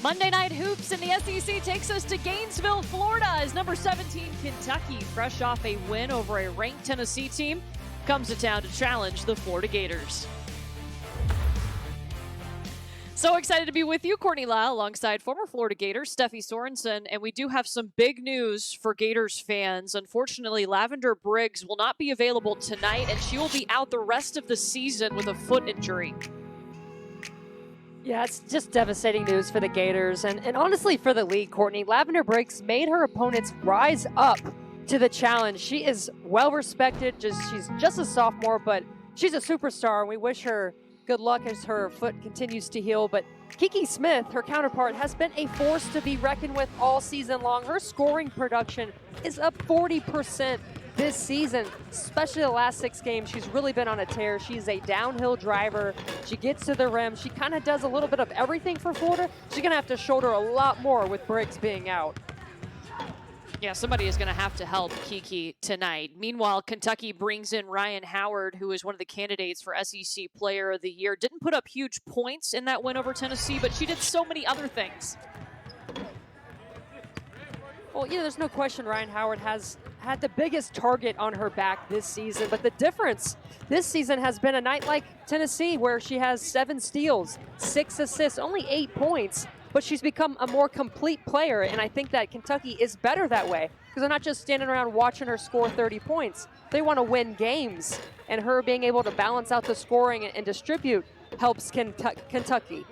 Monday Night Hoops in the SEC takes us to Gainesville, Florida, as number 17 Kentucky, fresh off a win over a ranked Tennessee team, comes to town to challenge the Florida Gators. So excited to be with you, Courtney Lyle, alongside former Florida Gators, Steffi Sorensen, and we do have some big news for Gators fans. Unfortunately, Lavender Briggs will not be available tonight, and she will be out the rest of the season with a foot injury. Yeah, it's just devastating news for the Gators and honestly for the league, Courtney. Lavender Briggs made her opponents rise up to the challenge. She is well respected. She's just a sophomore, but she's a superstar, and we wish her good luck as her foot continues to heal. But Kiki Smith, her counterpart, has been a force to be reckoned with all season long. Her scoring production is up 40% this season, especially the last 6 games. She's really been on a tear. She's a downhill driver. She gets to the rim. She kind of does a little bit of everything for Florida. She's going to have to shoulder a lot more with Briggs being out. Yeah, somebody is going to have to help Kiki tonight. Meanwhile, Kentucky brings in Ryan Howard, who is one of the candidates for SEC Player of the Year. Didn't put up huge points in that win over Tennessee, but she did so many other things. Well, there's no question Ryan Howard has had the biggest target on her back this season, but the difference this season has been a night like Tennessee, where she has 7 steals, 6 assists, only 8 points, but she's become a more complete player, and I think that Kentucky is better that way, because they're not just standing around watching her score 30 points. They want to win games, and her being able to balance out the scoring and distribute helps Kentucky.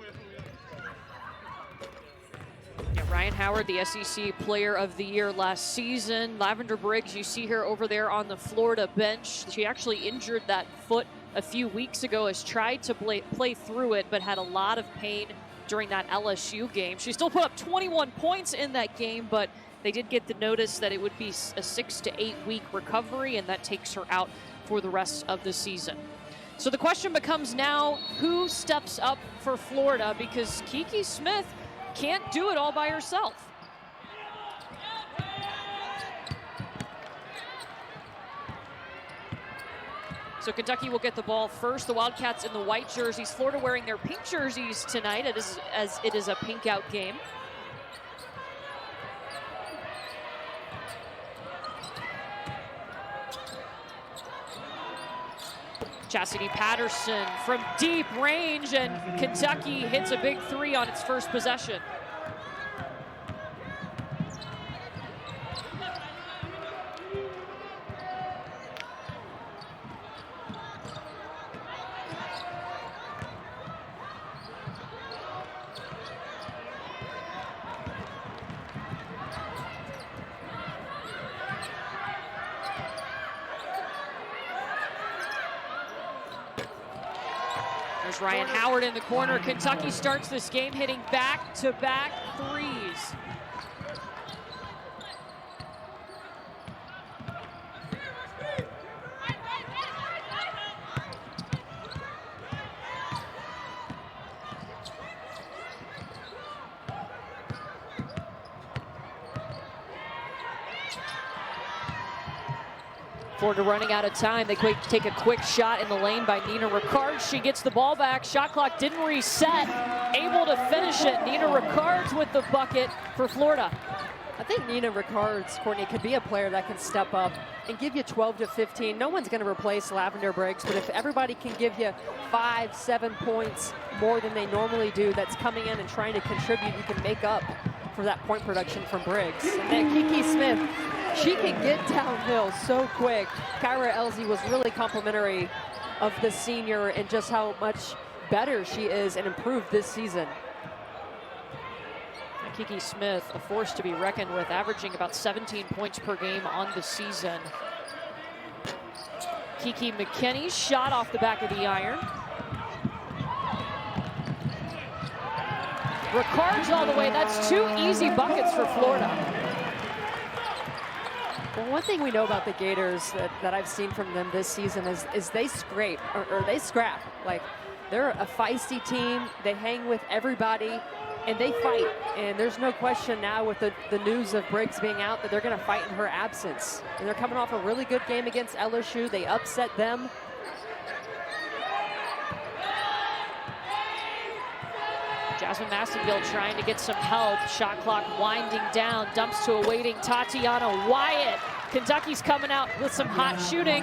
Ryan Howard, the SEC Player of the Year last season. Lavender Briggs, you see her over there on the Florida bench. She actually injured that foot a few weeks ago, has tried to play through it, but had a lot of pain during that LSU game. She still put up 21 points in that game, but they did get the notice that it would be a 6 to 8 week recovery, and that takes her out for the rest of the season. So the question becomes now, who steps up for Florida? Because Kiki Smith can't do it all by herself. So Kentucky will get the ball first. The Wildcats in the white jerseys. Florida wearing their pink jerseys tonight as it is a pink out game. Chastity Patterson from deep range, and Kentucky hits a big 3 on its first possession. There's Ryan Howard in the corner. Kentucky starts this game hitting back-to-back threes. Florida running out of time. They take a quick shot in the lane by Nina Ricard. She gets the ball back. Shot clock didn't reset. Able to finish it. Nina Ricard's with the bucket for Florida. I think Nina Ricard's, Courtney, could be a player that can step up and give you 12 to 15. No one's going to replace Lavender Briggs, but if everybody can give you 5, 7 points more than they normally do, that's coming in and trying to contribute, you can make up for that point production from Briggs. And then Kiki Smith, she can get downhill so quick. Kyra Elsie was really complimentary of the senior and just how much better she is and improved this season. Kiki Smith, a force to be reckoned with, averaging about 17 points per game on the season. Kiki McKinney's shot off the back of the iron. Ricard's all the way. That's 2 easy buckets for Florida. Well, one thing we know about the Gators that I've seen from them this season is they scrape, or they scrap. Like, they're a feisty team. They hang with everybody, and they fight. And there's no question now with the news of Briggs being out that they're going to fight in her absence. And they're coming off a really good game against LSU. They upset them. Jasmine Massengill trying to get some help. Shot clock winding down. Dumps to a waiting Tatiana Wyatt. Kentucky's coming out with some hot shooting.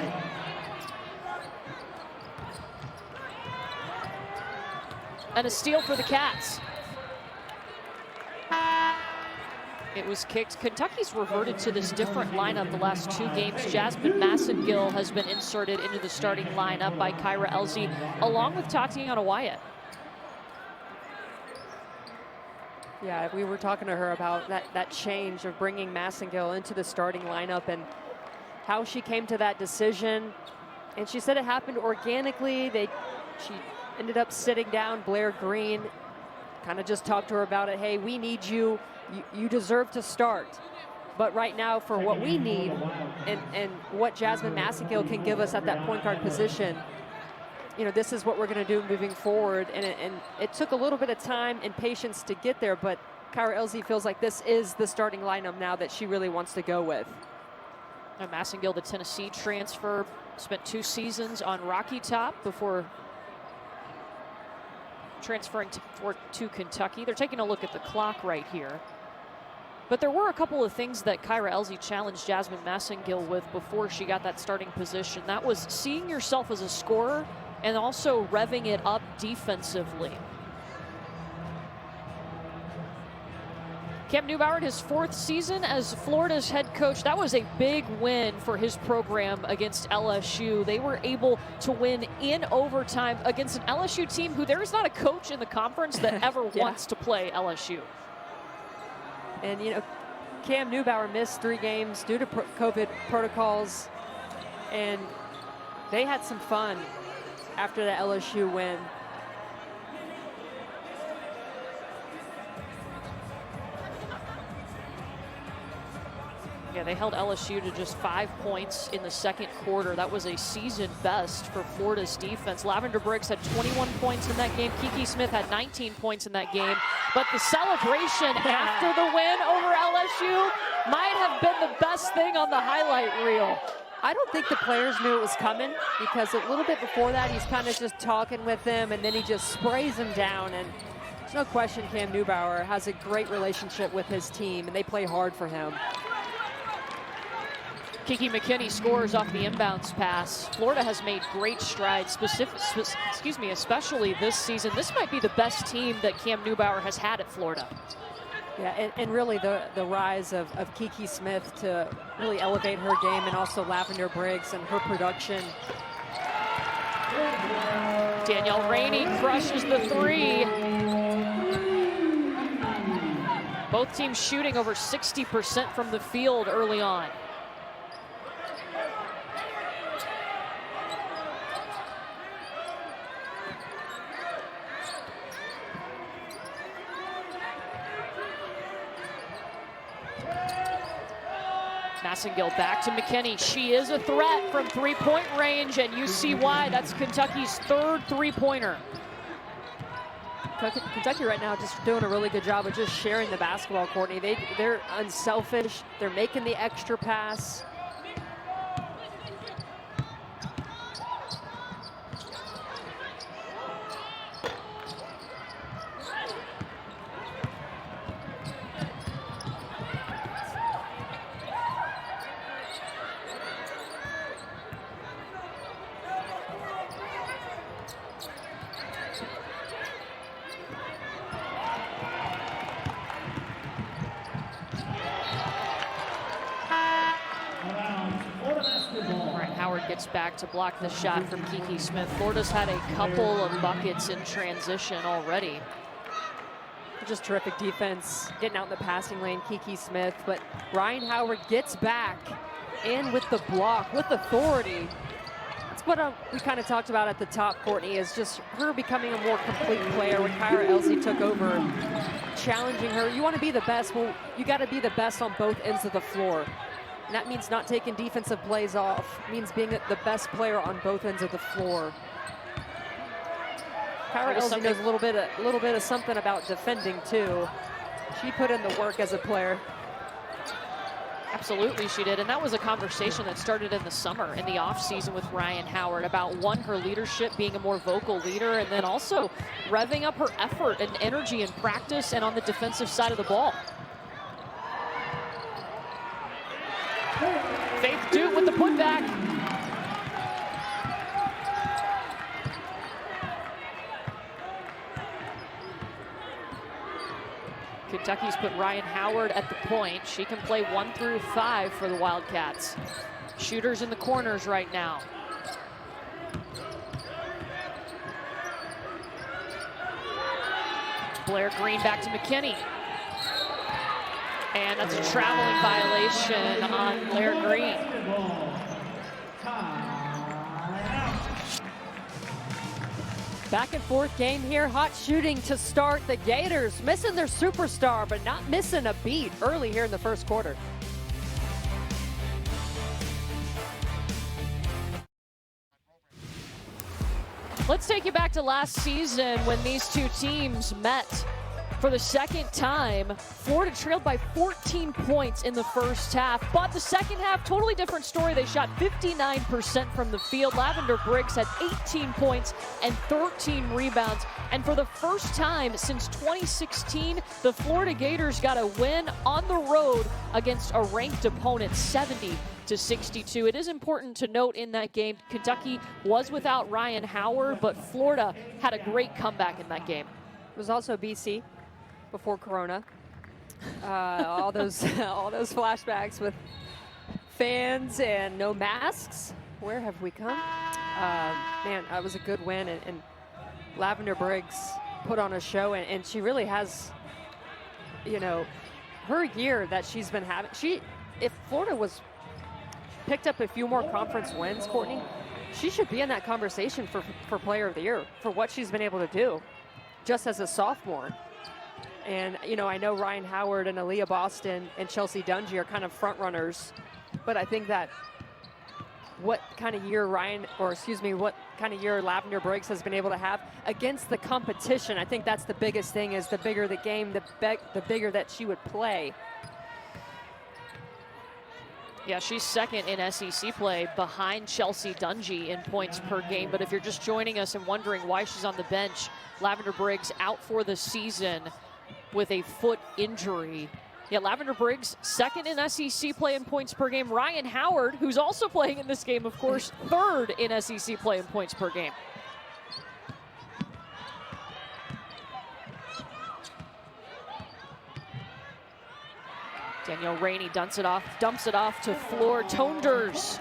And a steal for the Cats. It was kicked. Kentucky's reverted to this different lineup the last 2 games. Jasmine Massengill has been inserted into the starting lineup by Kyra Elzy, along with Tatiana Wyatt. Yeah, we were talking to her about that change of bringing Massengill into the starting lineup and how she came to that decision. And she said it happened organically. She ended up sitting down. Blair Green kind of just talked to her about it. Hey, we need you. You deserve to start. But right now, for what we need and what Jasmine Massengill can give us at that point guard position, you know, this is what we're going to do moving forward. And it took a little bit of time and patience to get there, but Kyra Elzy feels like this is the starting lineup now that she really wants to go with. Now Massengill, the Tennessee transfer, spent 2 seasons on Rocky Top before transferring to Kentucky. They're taking a look at the clock right here. But there were a couple of things that Kyra Elzy challenged Jasmine Massengill with before she got that starting position. That was seeing yourself as a scorer and also revving it up defensively. Cam Newbauer in his 4th season as Florida's head coach. That was a big win for his program against LSU. They were able to win in overtime against an LSU team who there is not a coach in the conference that ever wants to play LSU. And, you know, Cam Newbauer missed 3 games due to COVID protocols, and they had some fun after the LSU win. Yeah, they held LSU to just 5 points in the 2nd quarter. That was a season best for Florida's defense. Lavender Briggs had 21 points in that game. Kiki Smith had 19 points in that game. But the celebration after the win over LSU might have been the best thing on the highlight reel. I don't think the players knew it was coming, because a little bit before that, he's kind of just talking with them, and then he just sprays them down. And there's no question Cam Newbauer has a great relationship with his team, and they play hard for him. Kiki McKinney scores off the inbounds pass. Florida has made great strides, especially this season. This might be the best team that Cam Newbauer has had at Florida. Yeah, and really the rise of Kiki Smith to really elevate her game, and also Lavender Briggs and her production. Danielle Rainey crushes the 3. Both teams shooting over 60% from the field early on. Massengill back to McKinney. She is a threat from 3-point range, and you see why. That's Kentucky's 3rd 3-pointer. Kentucky right now just doing a really good job of just sharing the basketball, Courtney. They're unselfish. They're making the extra pass. Gets back to block the shot from Kiki Smith. Florida's had a couple of buckets in transition already. Just terrific defense, getting out in the passing lane, Kiki Smith. But Ryan Howard gets back in with the block, with authority. That's what we kind of talked about at the top, Courtney, is just her becoming a more complete player when Kyra Elzy took over, challenging her. You want to be the best, well, you got to be the best on both ends of the floor. And that means not taking defensive plays off. It means being the best player on both ends of the floor. Kyra Elzy knows a little bit of something about defending too. She put in the work as a player. Absolutely she did, and that was a conversation that started in the summer, in the offseason with Ryan Howard about, one, her leadership, being a more vocal leader, and then also revving up her effort and energy in practice and on the defensive side of the ball. Faith Duke with the putback. Kentucky's put Ryan Howard at the point. She can play 1 through 5 for the Wildcats. Shooters in the corners right now. Blair Green back to McKinney. And that's a traveling violation on Blair Green. Back and forth game here. Hot shooting to start. The Gators missing their superstar, but not missing a beat early here in the first quarter. Let's take you back to last season when these two teams met for the second time. Florida trailed by 14 points in the first half, but the second half, totally different story. They shot 59% from the field. Lavender Briggs had 18 points and 13 rebounds. And for the first time since 2016, the Florida Gators got a win on the road against a ranked opponent, 70-62. It is important to note in that game, Kentucky was without Ryan Howard, but Florida had a great comeback in that game. It was also BC before Corona. All those flashbacks with fans and no masks. Where have we come? Man, that was a good win, and Lavender Briggs put on a show, and she really has, you know, her year that she's been having. If Florida was picked up a few more conference wins, Courtney, she should be in that conversation for Player of the Year for what she's been able to do just as a sophomore. And, you know, I know Ryan Howard and Aaliyah Boston and Chelsea Dungy are kind of front runners, but I think that what kind of year Lavender Briggs has been able to have against the competition, I think that's the biggest thing, is the bigger the game, the bigger that she would play. Yeah, she's second in SEC play behind Chelsea Dungy in points per game. But if you're just joining us and wondering why she's on the bench, Lavender Briggs out for the season with a foot injury. Yeah, Lavender Briggs second in SEC play in points per game. Ryan Howard, who's also playing in this game, of course, third in SEC play in points per game. Danielle Rainey dumps it off to Floor Tonders.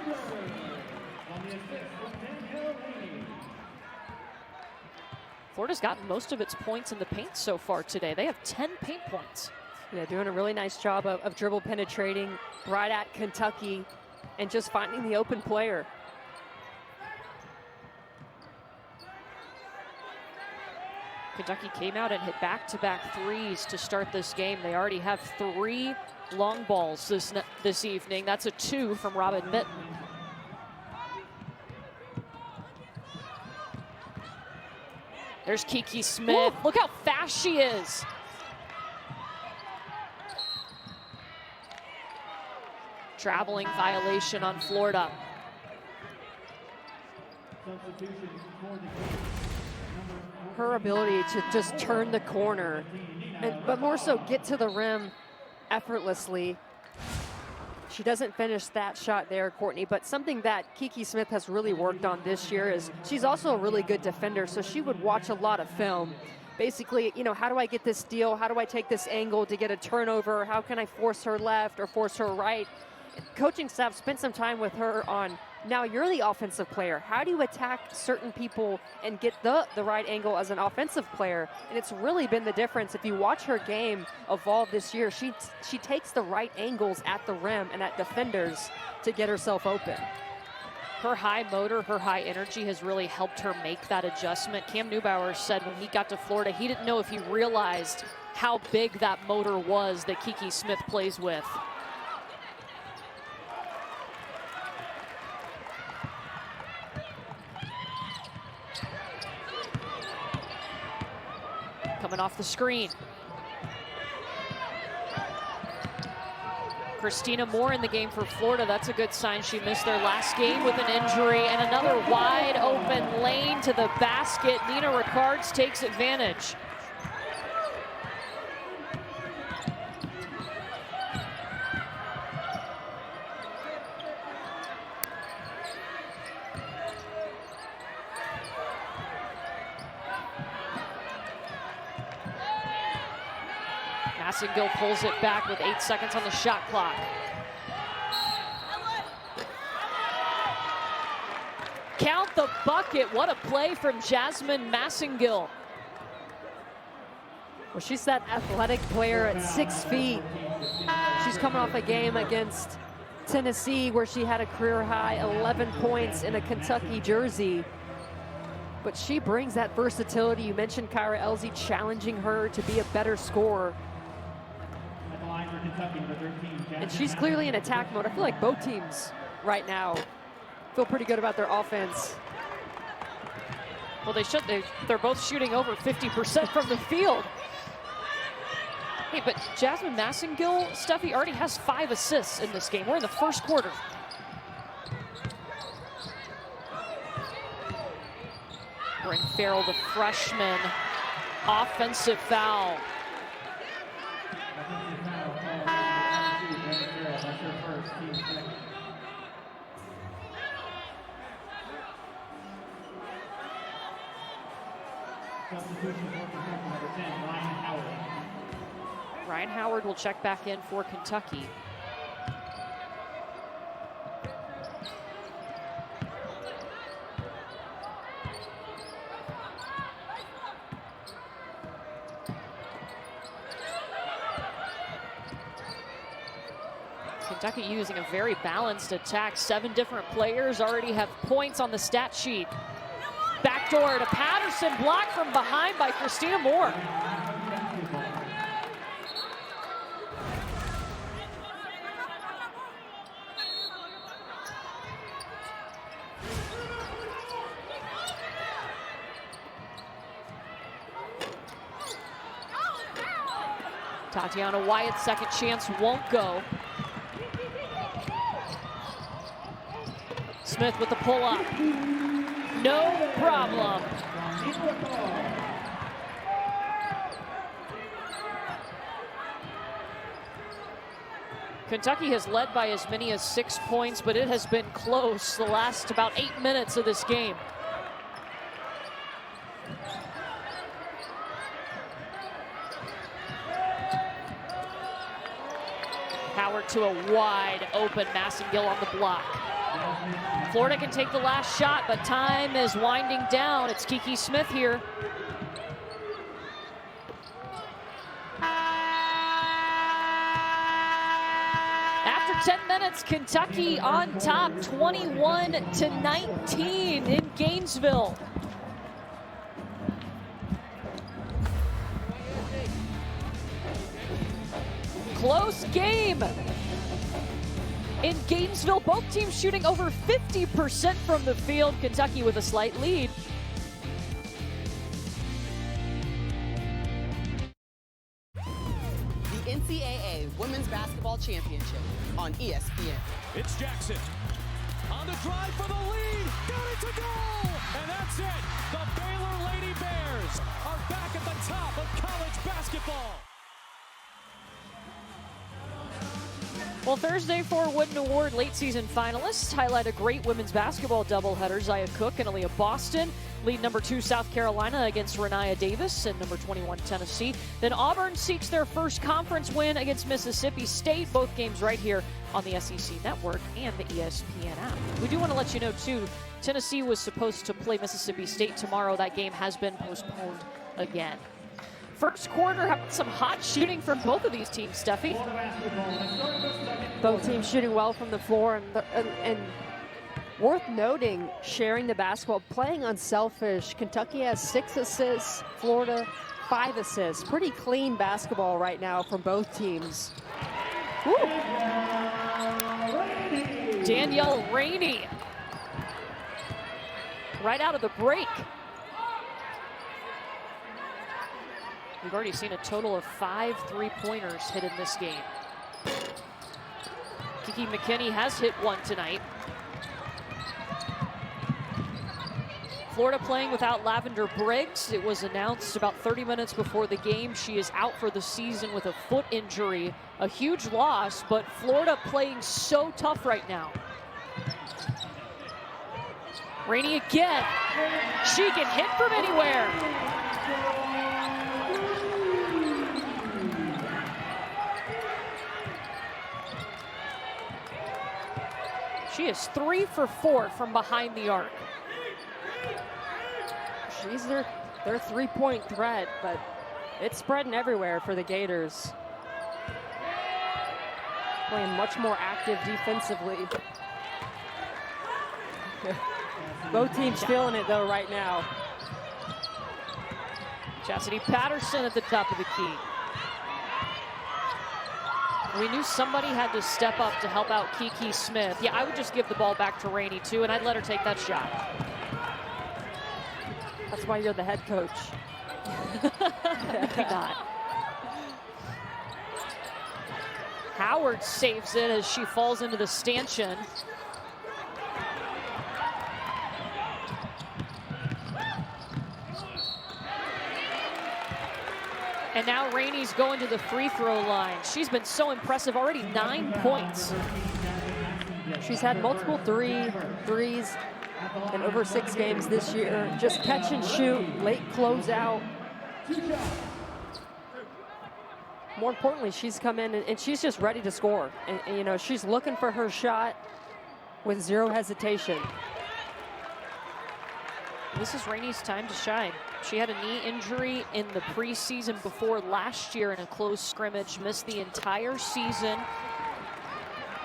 Florida's gotten most of its points in the paint so far today. They have 10 paint points. Yeah, doing a really nice job of dribble penetrating right at Kentucky and just finding the open player. Kentucky came out and hit back-to-back threes to start this game. They already have 3 long balls this evening. That's a 2 from Robin Mitten. There's Kiki Smith. Look how fast she is. Traveling violation on Florida. Her ability to just turn the corner, but more so get to the rim effortlessly. She doesn't finish that shot there, Courtney, but something that Kiki Smith has really worked on this year is she's also a really good defender, so she would watch a lot of film. Basically, you know, how do I get this steal? How do I take this angle to get a turnover? How can I force her left or force her right? Coaching staff spent some time with her on, now you're the offensive player. How do you attack certain people and get the right angle as an offensive player? And it's really been the difference. If you watch her game evolve this year, she takes the right angles at the rim and at defenders to get herself open. Her high motor, her high energy has really helped her make that adjustment. Cam Neubauer said when he got to Florida, he didn't know if he realized how big that motor was that Kiki Smith plays with. Coming off the screen. Christina Moore in the game for Florida. That's a good sign. She missed their last game with an injury, and another wide open lane to the basket. Nina Ricards takes advantage. Massengill pulls it back with 8 seconds on the shot clock. Count the bucket. What a play from Jasmine Massengill. Well, she's that athletic player at 6 feet. She's coming off a game against Tennessee where she had a career high 11 points in a Kentucky jersey. But she brings that versatility. You mentioned Kyra Elzy challenging her to be a better scorer. And she's clearly in attack mode. I feel like both teams right now feel pretty good about their offense. Well, they should. They're both shooting over 50% from the field. Hey, but Jasmine Massengill, Steffi, already has 5 assists in this game. We're in the first quarter. Bryn Farrell, the freshman, offensive foul. Ryan Howard will check back in for Kentucky. Kentucky using a very balanced attack. 7 different players already have points on the stat sheet. Backdoor to Patterson, blocked from behind by Christina Moore. Tatiana Wyatt's second chance won't go. Smith with the pull-up. No problem. Kentucky has led by as many as 6 points, but it has been close the last about 8 minutes of this game. Howard to a wide open Massengill on the block. Florida can take the last shot, but time is winding down. It's Kiki Smith here. After 10 minutes, Kentucky on top, 21-19 in Gainesville. Close game in Gainesville. Both teams shooting over 50% from the field. Kentucky with a slight lead. The NCAA Women's Basketball Championship on ESPN. It's Jackson on the drive for the lead. Got it to go! And that's it. The Baylor Lady Bears are back at the top of college basketball. Well, Thursday for Wooden Award late season finalists highlight a great women's basketball doubleheader. Zia Cook and Aaliyah Boston lead number 2 South Carolina against Renaya Davis and number 21 Tennessee. Then Auburn seeks their first conference win against Mississippi State. Both games right here on the SEC Network and the ESPN app. We do want to let you know, too, Tennessee was supposed to play Mississippi State tomorrow. That game has been postponed again. First quarter, how about some hot shooting from both of these teams, Steffi? Both teams shooting well from the floor, and worth noting, sharing the basketball, playing unselfish. Kentucky has 6 assists, Florida 5 assists. Pretty clean basketball right now from both teams. Woo. Danielle Rainey, right out of the break. We've already seen a total of 5 3-pointers hit in this game. Kiki McKinney has hit one tonight. Florida playing without Lavender Briggs. It was announced about 30 minutes before the game. She is out for the season with a foot injury. A huge loss, but Florida playing so tough right now. Rainey again. She can hit from anywhere. She is 3 for 4 from behind the arc. She's their three-point threat, but it's spreading everywhere for the Gators. Playing much more active defensively. Both teams feeling it though right now. Chastity Patterson at the top of the key. We knew somebody had to step up to help out Kiki Smith. Yeah, I would just give the ball back to Rainey too, and I'd let her take that shot. That's why you're the head coach. Maybe not. Howard saves it as she falls into the stanchion. And now Rainey's going to the free throw line. She's been so impressive, already 9 points. She's had multiple threes in over 6 games this year. Just catch and shoot, late closeout. More importantly, she's come in and she's just ready to score. And you know, she's looking for her shot with zero hesitation. This is Rainey's time to shine. She had a knee injury in the preseason before last year in a close scrimmage, missed the entire season.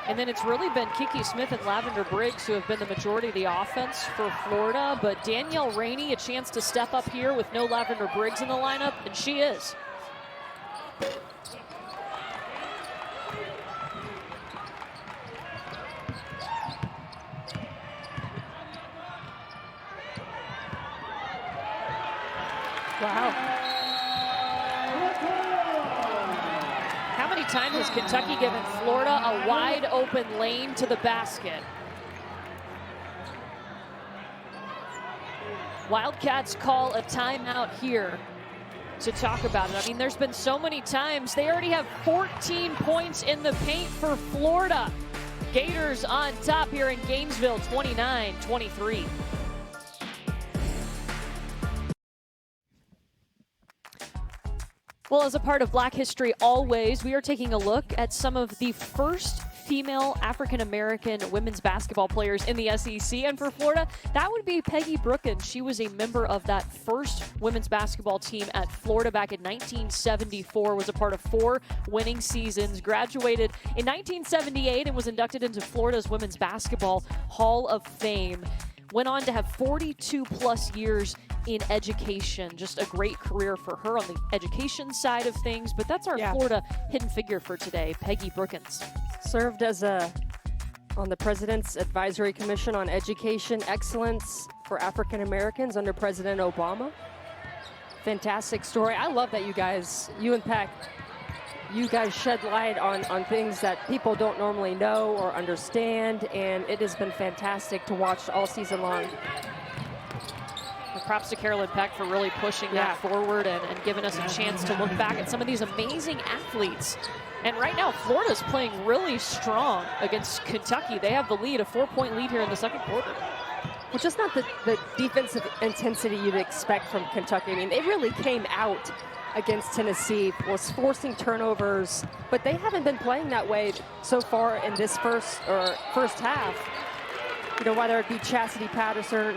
And then it's really been Kiki Smith and Lavender Briggs who have been the majority of the offense for Florida. But Danielle Rainey, a chance to step up here with no Lavender Briggs in the lineup, and she is. Wow. How many times has Kentucky given Florida a wide open lane to the basket? Wildcats call a timeout here to talk about it. I mean, there's been so many times. They already have 14 points in the paint for Florida. Gators on top here in Gainesville, 29-23. Well, as a part of Black History Always, we are taking a look at some of the first female African-American women's basketball players in the SEC. And for Florida, that would be Peggy Brookins. She was a member of that first women's basketball team at Florida back in 1974, was a part of 4 winning seasons, graduated in 1978 and was inducted into Florida's Women's Basketball Hall of Fame. Went on to have 42 plus years in education. Just a great career for her on the education side of things. But that's our Florida hidden figure for today, Peggy Brookins. Served as on the President's Advisory Commission on Education Excellence for African Americans under President Obama. Fantastic story. I love that you and Peck, you guys shed light on things that people don't normally know or understand, and it has been fantastic to watch all season long. And props to Carolyn Peck for really pushing that forward and giving us a chance to look back at some of these amazing athletes. And right now, Florida's playing really strong against Kentucky. They have the lead, a 4-point lead here in the second quarter. Well, just not the defensive intensity you'd expect from Kentucky. I mean, they really came out against Tennessee, was forcing turnovers, but they haven't been playing that way so far in this first half. You know, whether it be Chastity Patterson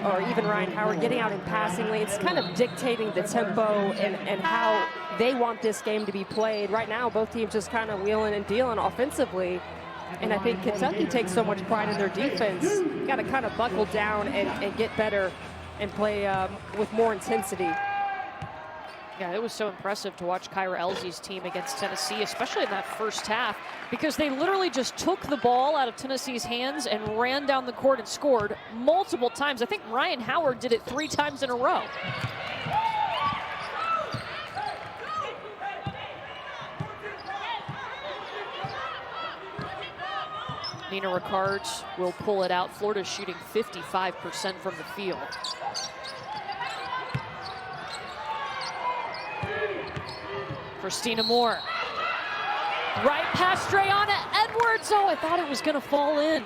or even Ryan Howard getting out in passing lanes, kind of dictating the tempo and how they want this game to be played. Right now, both teams just kind of wheeling and dealing offensively. And I think Kentucky takes so much pride in their defense. You got to kind of buckle down and get better and play with more intensity. Yeah, it was so impressive to watch Kyra Elsie's team against Tennessee, especially in that first half, because they literally just took the ball out of Tennessee's hands and ran down the court and scored multiple times. I think Ryan Howard did it 3 times in a row. Nina Ricard will pull it out. Florida's shooting 55% from the field. Christina Moore. Right past Drayana Edwards. Oh, I thought it was going to fall in.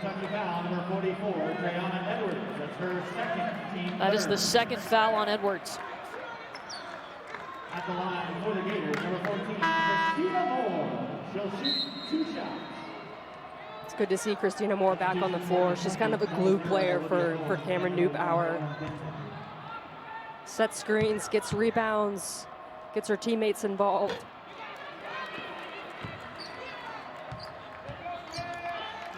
Kentucky foul, number 44, Drayana Edwards. That's her second team. That is the second foul on Edwards. At the line for the Gators, number 14, Christina Moore. She'll shoot 2 shots. It's good to see Christina Moore back on the floor. She's kind of a glue player for Cameron Neubauer. Sets screens, gets rebounds, gets her teammates involved.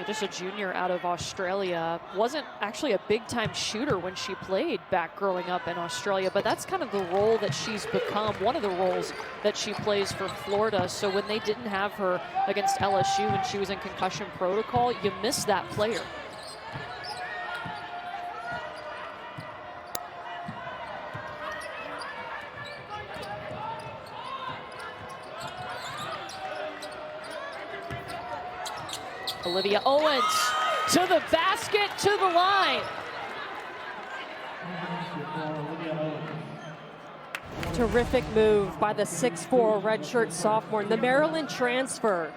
Just a junior out of Australia. Wasn't actually a big-time shooter when she played back growing up in Australia, but that's kind of the role that she's become, one of the roles that she plays for Florida. So when they didn't have her against LSU when she was in concussion protocol, you miss that player. Olivia Owens to the basket, to the line. Terrific move by the 6'4" redshirt sophomore. The Maryland transfer.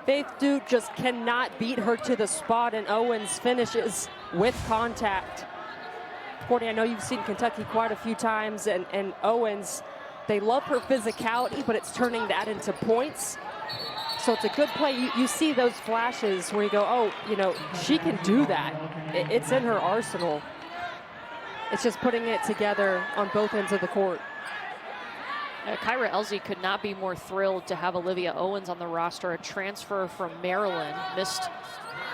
Faith Duke just cannot beat her to the spot, and Owens finishes with contact. Courtney, I know you've seen Kentucky quite a few times, and Owens, they love her physicality, but it's turning that into points. So it's a good play. You see those flashes where you go, oh, you know, she can do that. It's in her arsenal. It's just putting it together on both ends of the court. Kyra Elzy could not be more thrilled to have Olivia Owens on the roster, a transfer from Maryland. Missed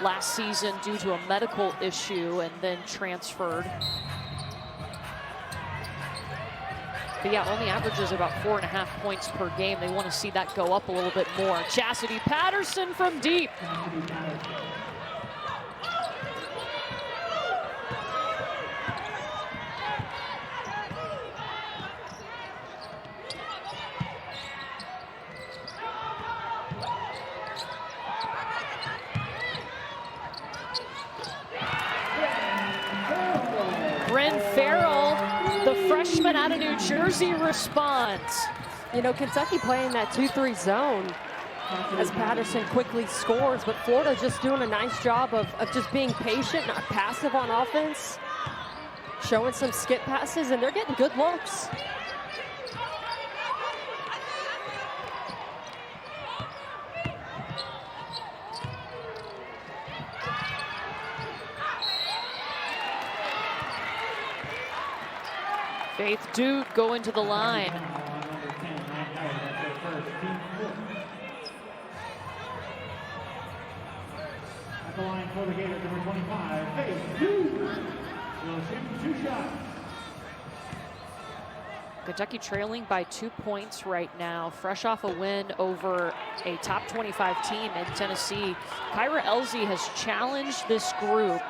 last season due to a medical issue and then transferred. But yeah, only averages about 4.5 points per game. They want to see that go up a little bit more. Chastity Patterson from deep. Bryn Farrell, the freshman out of New Jersey, responds. You know, Kentucky playing that 2-3 zone as Patterson quickly scores, but Florida just doing a nice job of just being patient, not passive on offense, showing some skip passes, and they're getting good looks. Faith Duke going to the line. At the line for the Gators, number 25, Faith Duke. Will shoot 2 shots. Kentucky trailing by 2 points right now, fresh off a win over a top 25 team in Tennessee. Kyra Elzy has challenged this group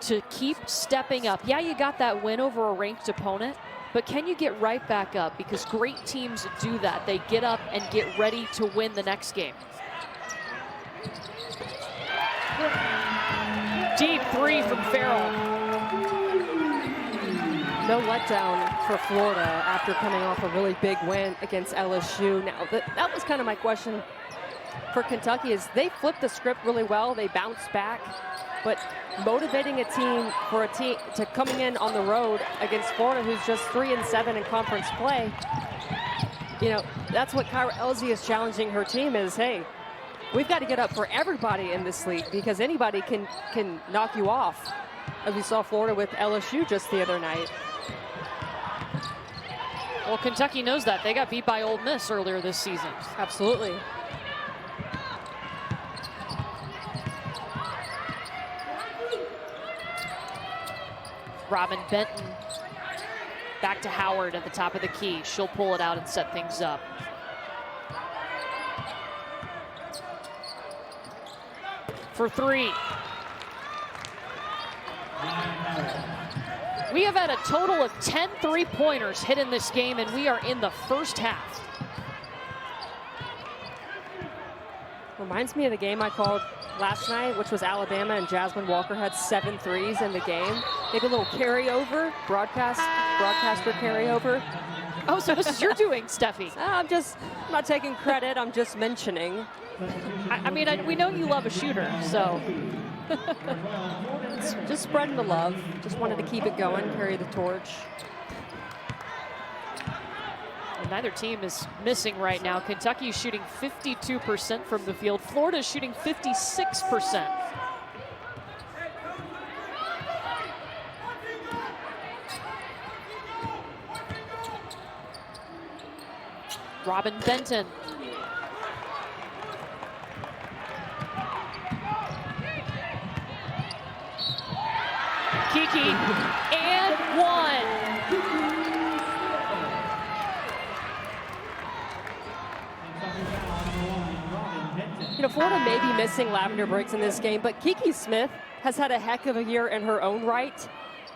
to keep stepping up. Yeah, you got that win over a ranked opponent, but can you get right back up? Because great teams do that. They get up and get ready to win the next game. Deep 3 from Farrell. No letdown for Florida after coming off a really big win against LSU. Now, that was kind of my question for Kentucky, is they flipped the script really well. They bounced back, but motivating a team to coming in on the road against Florida, who's just 3-7 in conference play, you know, that's what Kyra Elzy is challenging her team is, hey, we've got to get up for everybody in this league because anybody can knock you off, as we saw Florida with LSU just the other night. Well, Kentucky knows that. They got beat by Ole Miss earlier this season. Absolutely. Robin Benton back to Howard at the top of the key. She'll pull it out and set things up. For 3. We have had a total of 10 3-pointers hit in this game, and we are in the first half. Reminds me of the game I called last night, which was Alabama, and Jasmine Walker had 7 threes in the game. Maybe a little carryover, broadcaster carryover. Oh, so this is your doing, Steffi. I'm not taking credit. I'm just mentioning. I mean, we know you love a shooter, so. Just spreading the love. Just wanted to keep it going, carry the torch. And neither team is missing right now. Kentucky is shooting 52% from the field. Florida is shooting 56%. Robin Benton. Kiki, and one. You know, Florida may be missing Lavender Briggs in this game, but Kiki Smith has had a heck of a year in her own right,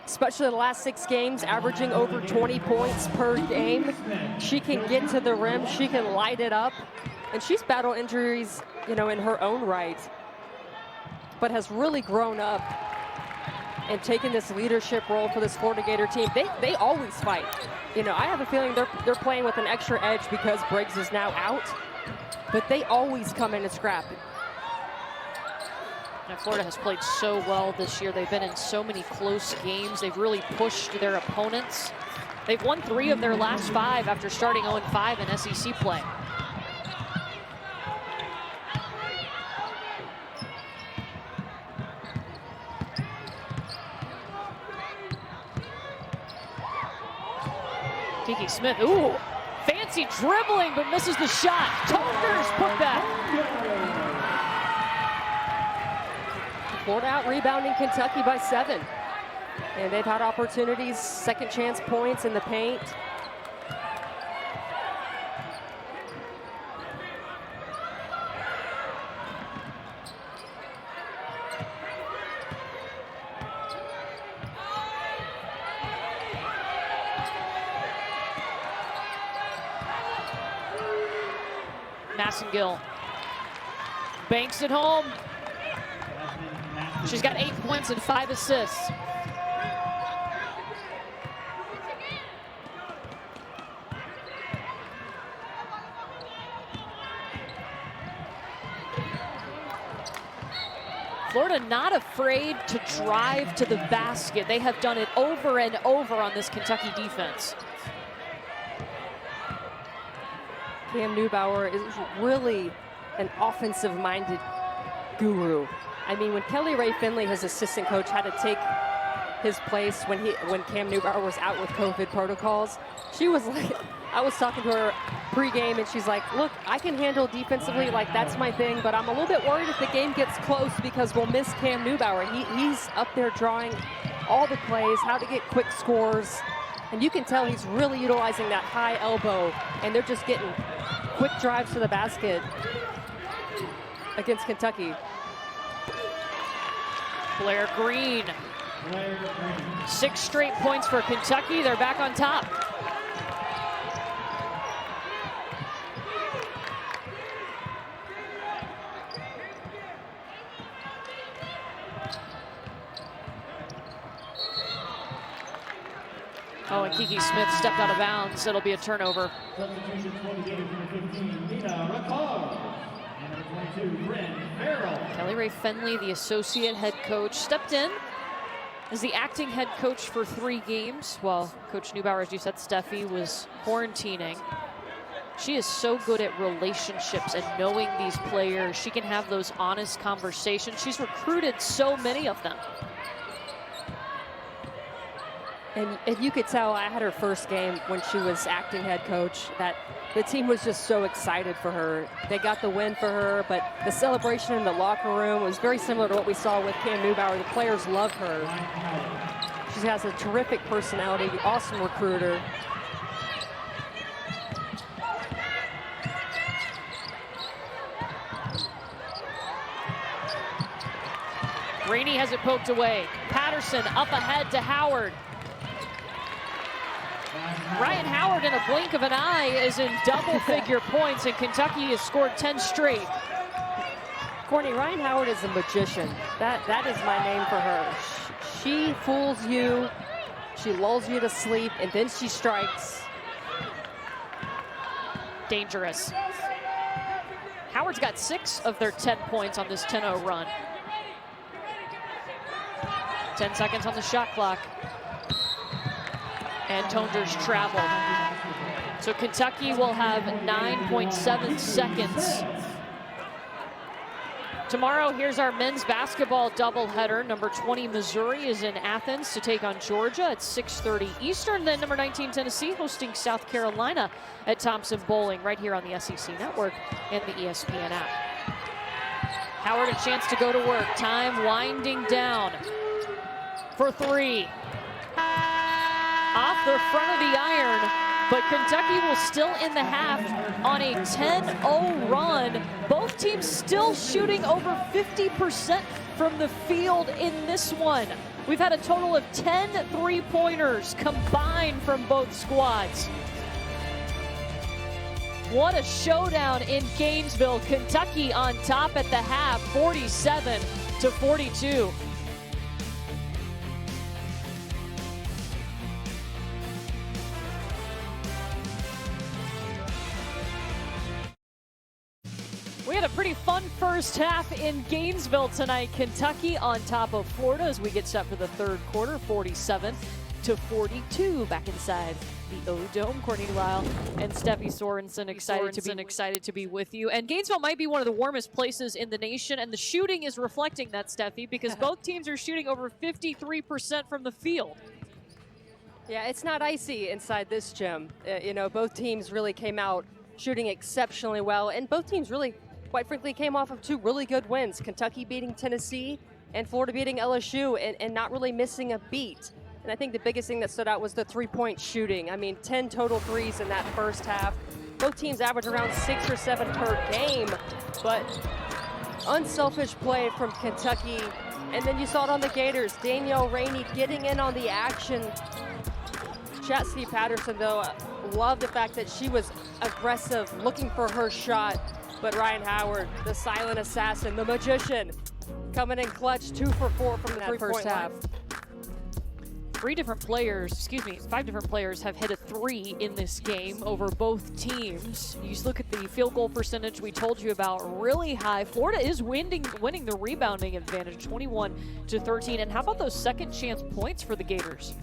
especially the last 6 games, averaging over 20 points per game. She can get to the rim, she can light it up, and she's battled injuries, you know, in her own right, but has really grown up and taken this leadership role for this Florida Gator team. They always fight. You know, I have a feeling they're playing with an extra edge because Briggs is now out, but they always come in and scrap. Now, Florida has played so well this year. They've been in so many close games. They've really pushed their opponents. They've won 3 of their last 5 after starting 0-5 in SEC play. Kiki Smith, ooh, fancy dribbling, but misses the shot. Tokers put back. Florida out rebounding Kentucky by 7. And they've had opportunities, second chance points in the paint. Massengill banks it home. She's got 8 points and 5 assists. Florida not afraid to drive to the basket. They have done it over and over on this Kentucky defense. Cam Neubauer is really an offensive-minded guru. I mean, when Kelly Ray Finley, his assistant coach, had to take his place when Cam Neubauer was out with COVID protocols, she was like, I was talking to her pregame, and she's like, look, I can handle defensively, like that's my thing, but I'm a little bit worried if the game gets close because we'll miss Cam Neubauer. He's up there drawing all the plays, how to get quick scores, and you can tell he's really utilizing that high elbow, and they're just getting quick drives to the basket against Kentucky. Blair Green. 6 straight points for Kentucky. They're back on top. Oh, and Kiki Smith stepped out of bounds. It'll be a turnover. Substitution for the Gators, number 15, Nina Ricard. And number 22, Bryn Farrell. Kelly Ray Finley, the associate head coach, stepped in as the acting head coach for 3 games while Coach Neubauer, as you said, Steffi, was quarantining. She is so good at relationships and knowing these players. She can have those honest conversations. She's recruited so many of them. And you could tell, I had her first game when she was acting head coach, that the team was just so excited for her. They got the win for her, but the celebration in the locker room was very similar to what we saw with Cam Neubauer. The players love her. She has a terrific personality, awesome recruiter. Rainey has it poked away. Patterson up ahead to Howard. Ryan Howard, in a blink of an eye, is in double-figure points, and Kentucky has scored 10 straight. Courtney, Ryan Howard is a magician. That is my name for her. She fools you, she lulls you to sleep, and then she strikes. Dangerous. Howard's got 6 of their 10 points on this 10-0 run. 10 seconds on the shot clock. And Tonder's traveled. So Kentucky will have 9.7 seconds. Tomorrow, here's our men's basketball doubleheader. Number 20, Missouri, is in Athens to take on Georgia at 6:30 Eastern. Then number 19, Tennessee, hosting South Carolina at Thompson Bowling, right here on the SEC Network and the ESPN app. Howard, a chance to go to work. Time winding down for 3. Off the front of the iron, but Kentucky will still in the half on a 10-0 run. Both teams still shooting over 50% from the field in this one. We've had a total of 10 3-pointers combined from both squads. What a showdown in Gainesville. Kentucky on top at the half, 47-42. We had a pretty fun first half in Gainesville tonight. Kentucky on top of Florida as we get set for the third quarter, 47-42. Back inside the O-Dome. Courtney Lyle and Steffi Sorensen excited to be with you. And Gainesville might be one of the warmest places in the nation, and the shooting is reflecting that, Steffi, because both teams are shooting over 53% from the field. Yeah, it's not icy inside this gym. You know, both teams really came out shooting exceptionally well, and both teams really, quite frankly, came off of 2 really good wins. Kentucky beating Tennessee and Florida beating LSU and not really missing a beat. And I think the biggest thing that stood out was the 3-point shooting. I mean, 10 total threes in that first half. Both teams average around 6 or 7 per game, but unselfish play from Kentucky. And then you saw it on the Gators. Danielle Rainey getting in on the action. Chastity Patterson, though, loved the fact that she was aggressive, looking for her shot. But Ryan Howard, the silent assassin, the magician, coming in clutch, 2 for 4 from that first half. 5 different players have hit a 3 in this game over both teams. You just look at the field goal percentage we told you about, really high. Florida is winning the rebounding advantage, 21-13. And how about those second chance points for the Gators?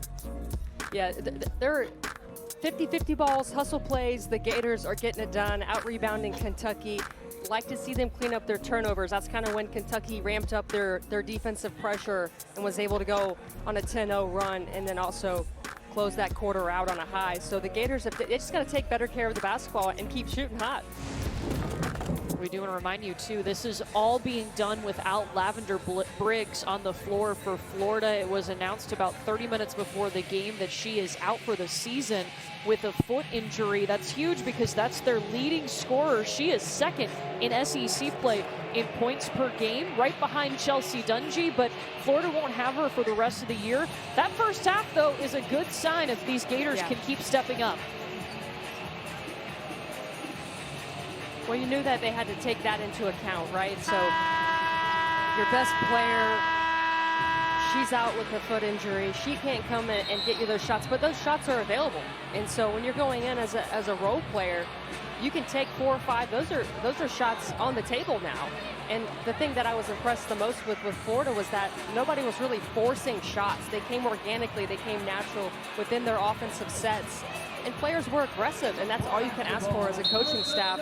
Yeah, they're 50-50 balls, hustle plays. The Gators are getting it done, out-rebounding Kentucky. Like to see them clean up their turnovers. That's kind of when Kentucky ramped up their defensive pressure and was able to go on a 10-0 run and then also close that quarter out on a high. So the Gators, they just got to take better care of the basketball and keep shooting hot. We do want to remind you, too, this is all being done without Lavender Briggs on the floor for Florida. It was announced about 30 minutes before the game that she is out for the season with a foot injury. That's huge because that's their leading scorer. She is second in SEC play in points per game, right behind Chelsea Dungy, but Florida won't have her for the rest of the year. That first half, though, is a good sign if these Gators can keep stepping up. Well, you knew that they had to take that into account, right? So your best player, she's out with a foot injury. She can't come in and get you those shots, but those shots are available. And so when you're going in as a role player, you can take 4 or 5. Those are shots on the table now. And the thing that I was impressed the most with Florida was that nobody was really forcing shots. They came organically, they came natural within their offensive sets. And players were aggressive, and that's all you can ask for as a coaching staff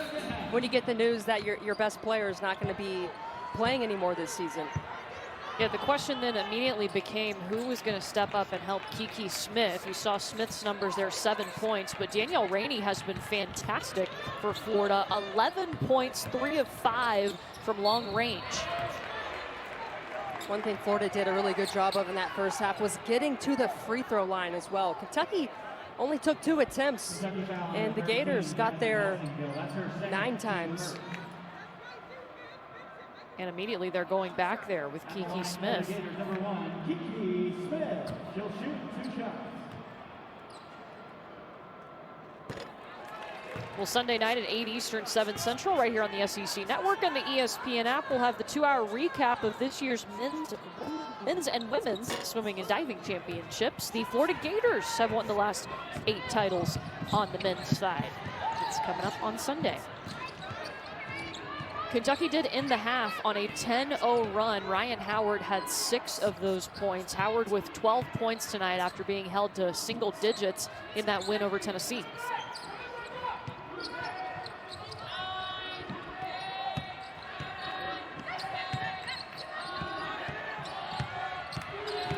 when you get the news that your best player is not going to be playing anymore this season. Yeah, the question then immediately became who was going to step up and help Kiki Smith. You saw Smith's numbers there, 7 points, but Danielle Rainey has been fantastic for Florida. 11 points, 3 of 5 from long range. One thing Florida did a really good job of in that first half was getting to the free throw line as well. Kentucky only took 2 attempts, and the Gators got there 9 times. And immediately they're going back there with Kiki Smith. Number 1, Kiki Smith. She'll shoot 2 shots. Well, Sunday night at 8 Eastern, 7 Central, right here on the SEC Network and the ESPN app, we'll have the 2-hour recap of this year's men's and women's swimming and diving championships. The Florida Gators have won the last 8 titles on the men's side. It's coming up on Sunday. Kentucky did end the half on a 10-0 run. Ryan Howard had 6 of those points. Howard with 12 points tonight after being held to single digits in that win over Tennessee.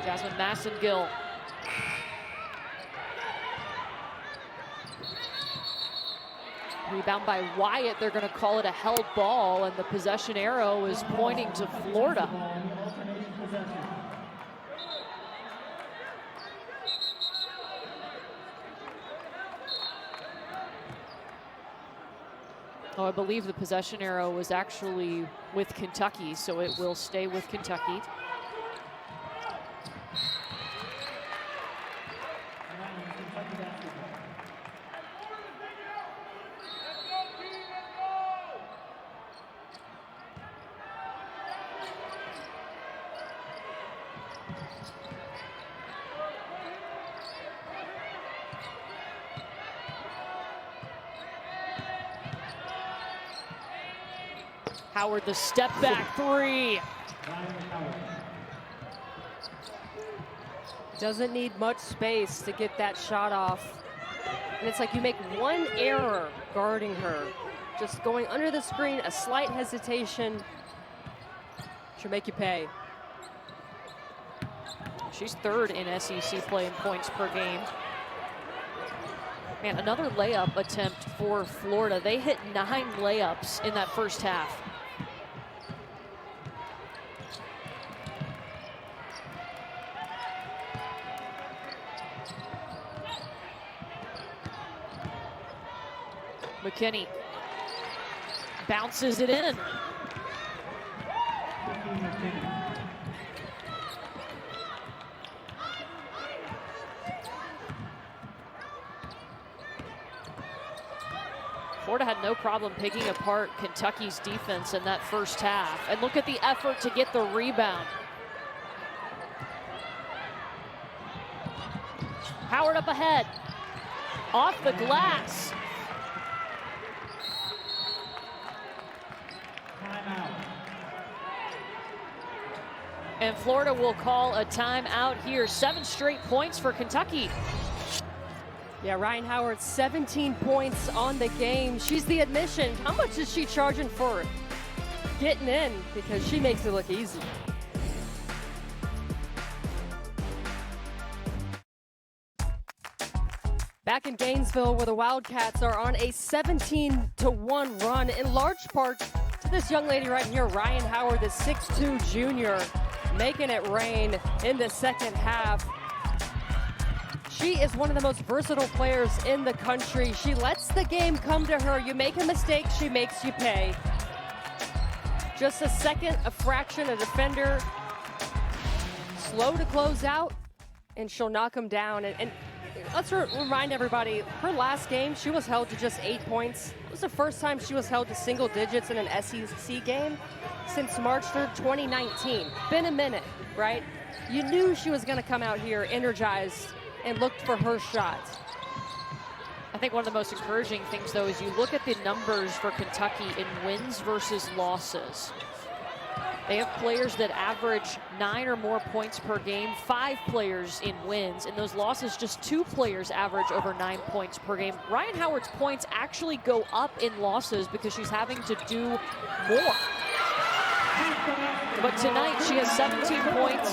Jasmine Massengill. Rebound by Wyatt. They're going to call it a held ball, and the possession arrow is pointing to Florida. Oh, I believe the possession arrow was actually with Kentucky, so it will stay with Kentucky. Howard, the step back 3. Doesn't need much space to get that shot off. And it's like you make one error guarding her. Just going under the screen, a slight hesitation should make you pay. She's 3rd in SEC play in points per game. Man, another layup attempt for Florida. They hit 9 layups in that first half. McKinney bounces it in. Florida had no problem picking apart Kentucky's defense in that first half. And look at the effort to get the rebound. Howard up ahead. Off the glass. And Florida will call a timeout here. 7 straight points for Kentucky. Yeah, Ryan Howard, 17 points on the game. She's the admission. How much is she charging for getting in? Because she makes it look easy. Back in Gainesville, where the Wildcats are on a 17-1 run, in large part to this young lady right here, Ryan Howard, the 6'2 junior, making it rain in the second half. She is one of the most versatile players in the country. She lets the game come to her. You make a mistake, she makes you pay. Just a second, a fraction, a defender, slow to close out, and she'll knock them down. And let's remind everybody, her last game, she was held to just 8 points. It was the first time she was held to single digits in an SEC game since March 3rd, 2019. Been a minute, right? You knew she was going to come out here energized and looked for her shot. I think one of the most encouraging things, though, is you look at the numbers for Kentucky in wins versus losses. They have players that average 9 or more points per game, 5 players in wins. In those losses, just 2 players average over 9 points per game. Ryan Howard's points actually go up in losses because she's having to do more. But tonight, she has 17 points.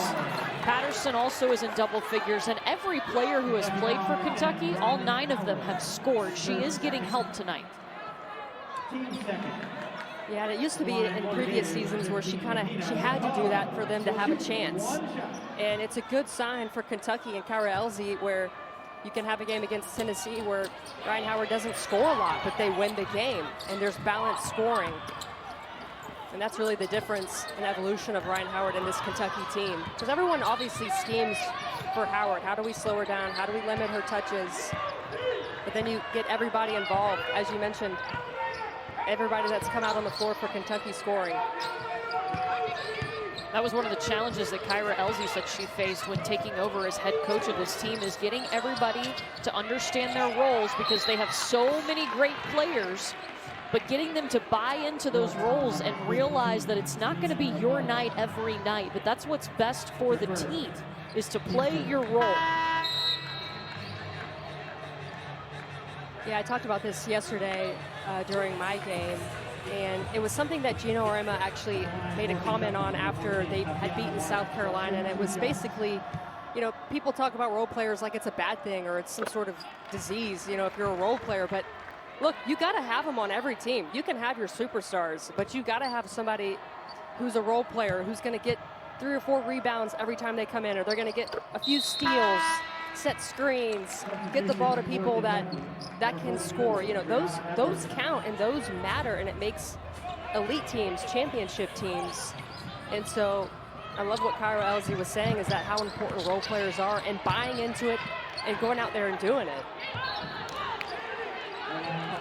Patterson also is in double figures, and every player who has played for Kentucky, all 9 of them have scored. She is getting help tonight. Yeah, and it used to be in previous seasons where she had to do that for them to have a chance. And it's a good sign for Kentucky and Kyra Elzy, where you can have a game against Tennessee where Ryan Howard doesn't score a lot, but they win the game, and there's balanced scoring. And that's really the difference in evolution of Ryan Howard and this Kentucky team. Because everyone obviously schemes for Howard. How do we slow her down? How do we limit her touches? But then you get everybody involved, as you mentioned, everybody that's come out on the floor for Kentucky scoring. That was one of the challenges that Kyra Elzy said she faced when taking over as head coach of this team, is getting everybody to understand their roles, because they have so many great players, but getting them to buy into those roles and realize that it's not going to be your night every night, but that's what's best for the team, is to play your role. Yeah, I talked about this yesterday during my game, and it was something that Gino or Emma actually made a comment on after they had beaten South Carolina, and it was basically, you know, people talk about role players like it's a bad thing or it's some sort of disease, you know, if you're a role player, but look, you got to have them on every team. You can have your superstars, but you got to have somebody who's a role player, who's going to get 3 or 4 rebounds every time they come in, or they're going to get a few steals, set screens, get the ball to people that can score. You know, those count and those matter, and it makes elite teams, championship teams. And so I love what Kyra Elzy was saying, is that how important role players are, and buying into it and going out there and doing it.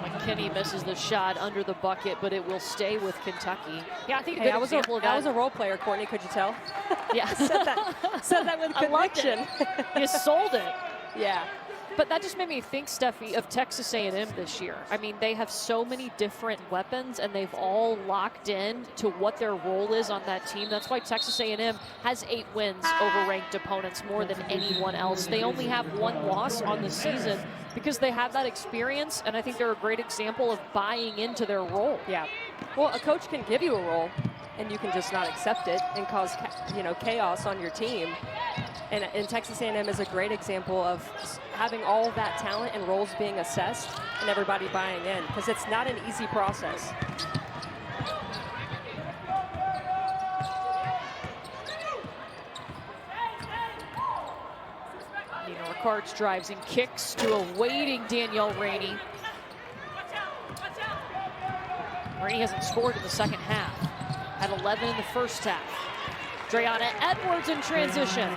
McKinney misses the shot under the bucket, but it will stay with Kentucky. Yeah, I think a good example of that. I was a role player, Courtney, could you tell? Yeah. said that with conviction. You sold it. Yeah. But that just made me think, Steffi, of Texas A&M this year. I mean, they have so many different weapons, and they've all locked in to what their role is on that team. That's why Texas A&M has 8 wins over ranked opponents, more than anyone else. They only have 1 loss on the season because they have that experience, and I think they're a great example of buying into their role. Yeah. Well, a coach can give you a role, and you can just not accept it and cause, you know, chaos on your team. And Texas A&M is a great example of having all of that talent and roles being assessed and everybody buying in, because it's not an easy process. Nina Rickards drives and kicks to a waiting Danielle Rainey. Rainey hasn't scored in the second half. Had 11 in the first half. Dreana Edwards in transition.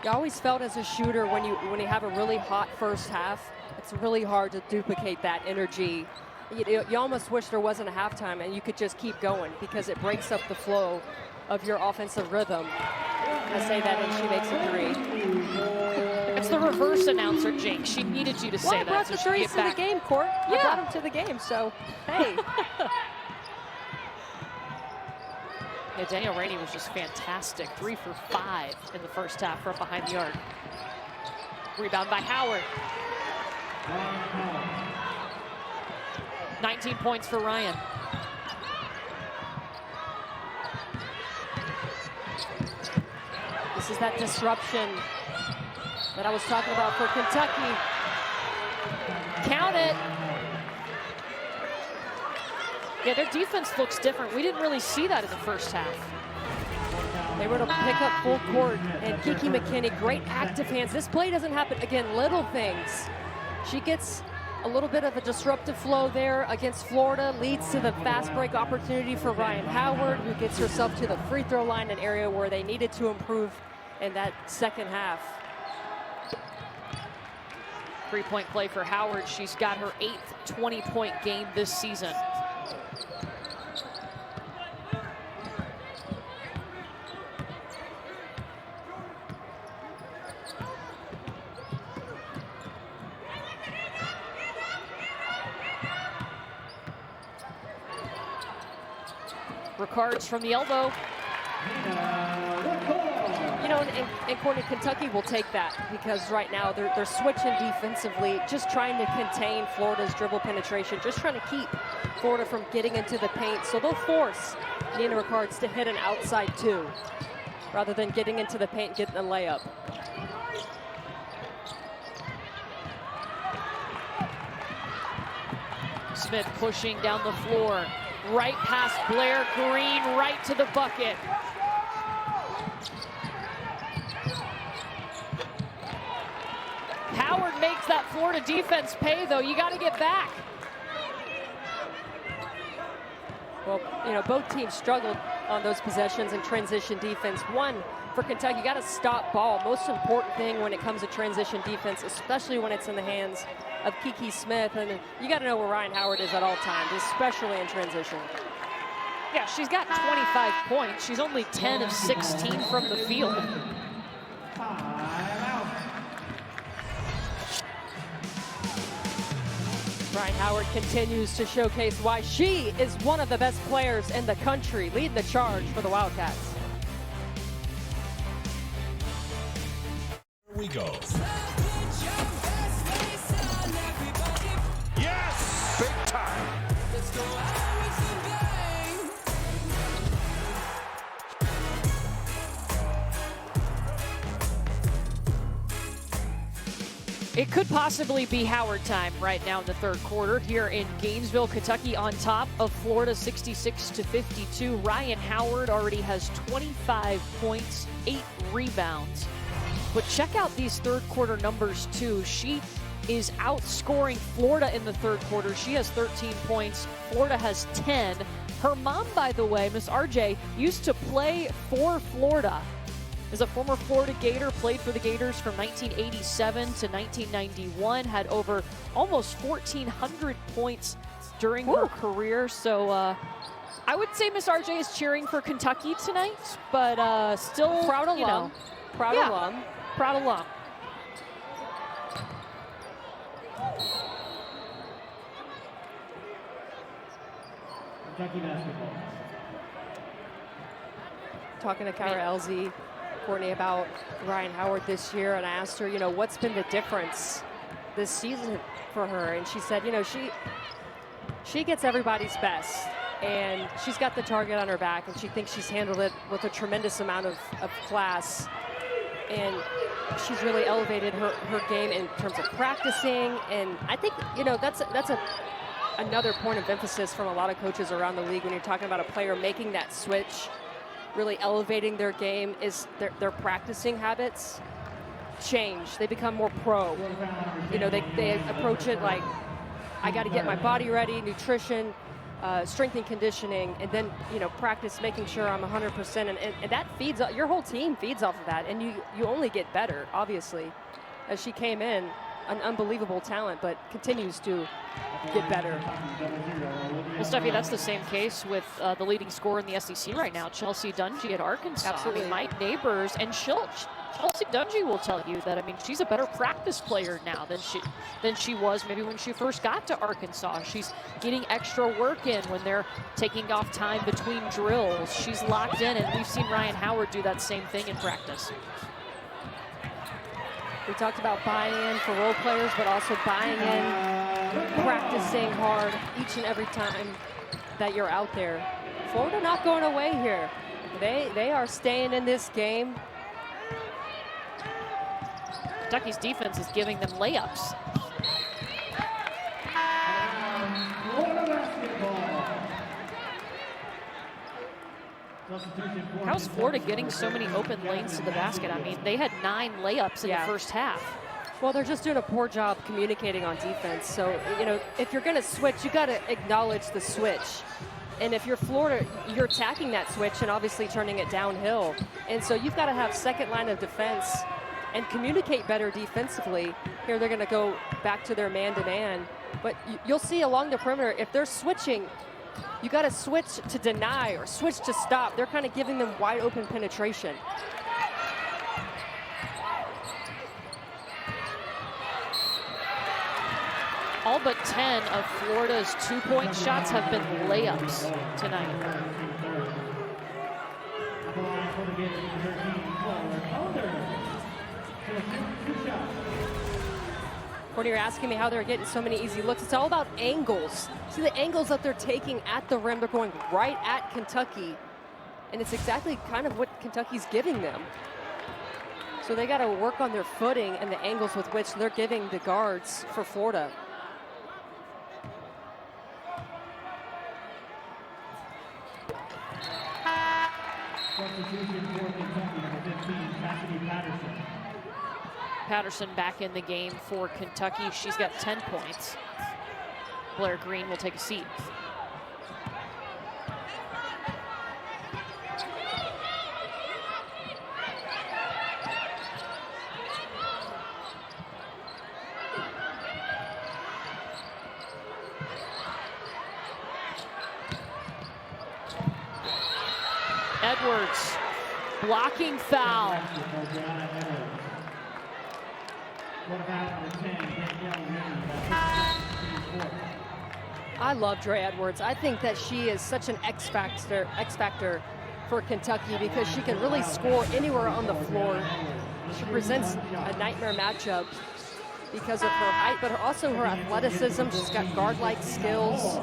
You always felt as a shooter when you have a really hot first half, it's really hard to duplicate that energy. You almost wish there wasn't a halftime and you could just keep going, because it breaks up the flow of your offensive rhythm. I say that and she makes a 3. It's the reverse announcer, Jake. She needed you to say I that. brought the threes to the game, Court. Yeah. I brought them to the game, so hey. Yeah, Danielle Rainey was just fantastic. 3 for 5 in the first half from behind the arc. Rebound by Howard. 19 points for Ryan. This is that disruption that I was talking about for Kentucky. Count it. Yeah, their defense looks different. We didn't really see that in the first half. They were to pick up full court, and Kiki McKinney, great active hands. This play doesn't happen, again, little things. She gets a little bit of a disruptive flow there against Florida, leads to the fast break opportunity for Ryan Howard, who gets herself to the free throw line, an area where they needed to improve in that second half. 3-point play for Howard. She's got her 8th 20-point game this season. Rickards from the elbow. You know, and Courtney, Kentucky will take that, because right now they're switching defensively, just trying to contain Florida's dribble penetration, just trying to keep Florida from getting into the paint. So they'll force Nina Rickards to hit an outside 2 rather than getting into the paint and getting a layup. Smith pushing down the floor. Right past Blair Green, right to the bucket. Howard makes that Florida defense pay, though. You got to get back. Well, you know, both teams struggled on those possessions in transition defense. One for Kentucky. You got to stop ball. Most important thing when it comes to transition defense, especially when it's in the hands of Kiki Smith. And you got to know where Ryan Howard is at all times, especially in transition. Yeah, she's got 25 points. She's only 10 of 16 from the field. Ryan Howard continues to showcase why she is one of the best players in the country, leading the charge for the Wildcats. Here we go. Yes! Big time! It could possibly be Howard time right now in the third quarter here in Gainesville, Kentucky, on top of Florida 66-52. Ryan Howard already has 25 points, 8 rebounds. But check out these third quarter numbers too. She is outscoring Florida in the third quarter. She has 13 points. Florida has 10. Her mom, by the way, Miss RJ, used to play for Florida. Is a former Florida Gator, played for the Gators from 1987 to 1991, had over almost 1,400 points during her career. So I would say Miss RJ is cheering for Kentucky tonight, but still Proud alum. Proud alum. Proud alum. Kentucky basketball. Talking to Kyra Elzy, Courtney, about Ryan Howard this year, and I asked her, what's been the difference this season for her? And she said, she gets everybody's best, and she's got the target on her back, and she thinks she's handled it with a tremendous amount of class. And she's really elevated her game in terms of practicing, and I think, that's another point of emphasis from a lot of coaches around the league when you're talking about a player making that switch, really elevating their game, is their practicing habits change. They become more pro. They approach it like, I got to get my body ready, nutrition, strength and conditioning, and then, practice making sure I'm 100%. And that feeds, your whole team feeds off of that. And you only get better, obviously. As she came in, an unbelievable talent, but continues to get better. Well, Steffi, that's the same case with the leading scorer in the SEC right now, Chelsea Dungy at Arkansas. Absolutely. I mean, Mike Neighbors, and Chelsea Dungy will tell you that, she's a better practice player now than she was maybe when she first got to Arkansas. She's getting extra work in when they're taking off time between drills. She's locked in, and we've seen Ryan Howard do that same thing in practice. We talked about buying in for role players, but also buying in, practicing hard each and every time that you're out there. Florida not going away here. They are staying in this game. Kentucky's defense is giving them layups. How's Florida getting so many open lanes to the basket? They had 9 layups in the first half. Well, they're just doing a poor job communicating on defense. So, if you're going to switch, you got to acknowledge the switch. And if you're Florida, you're attacking that switch and obviously turning it downhill. And so you've got to have second line of defense and communicate better defensively. Here they're going to go back to their man-to-man. But you'll see along the perimeter, if they're switching, you got to switch to deny or switch to stop. They're kind of giving them wide open penetration. All but 10 of Florida's 2-point shots have been layups tonight. When you're asking me how they're getting so many easy looks, it's all about angles. See the angles that they're taking at the rim. They're going right at Kentucky. And it's exactly kind of what Kentucky's giving them. So they got to work on their footing and the angles with which they're giving the guards for Florida. Substitution for Kentucky, number 15, Cassidy Patterson. Patterson back in the game for Kentucky. She's got 10 points. Blair Green will take a seat. Edwards, blocking foul. I love Dre Edwards. I think that she is such an X factor for Kentucky because she can really score anywhere on the floor. She presents a nightmare matchup because of her height, but also her athleticism. She's got guard-like skills.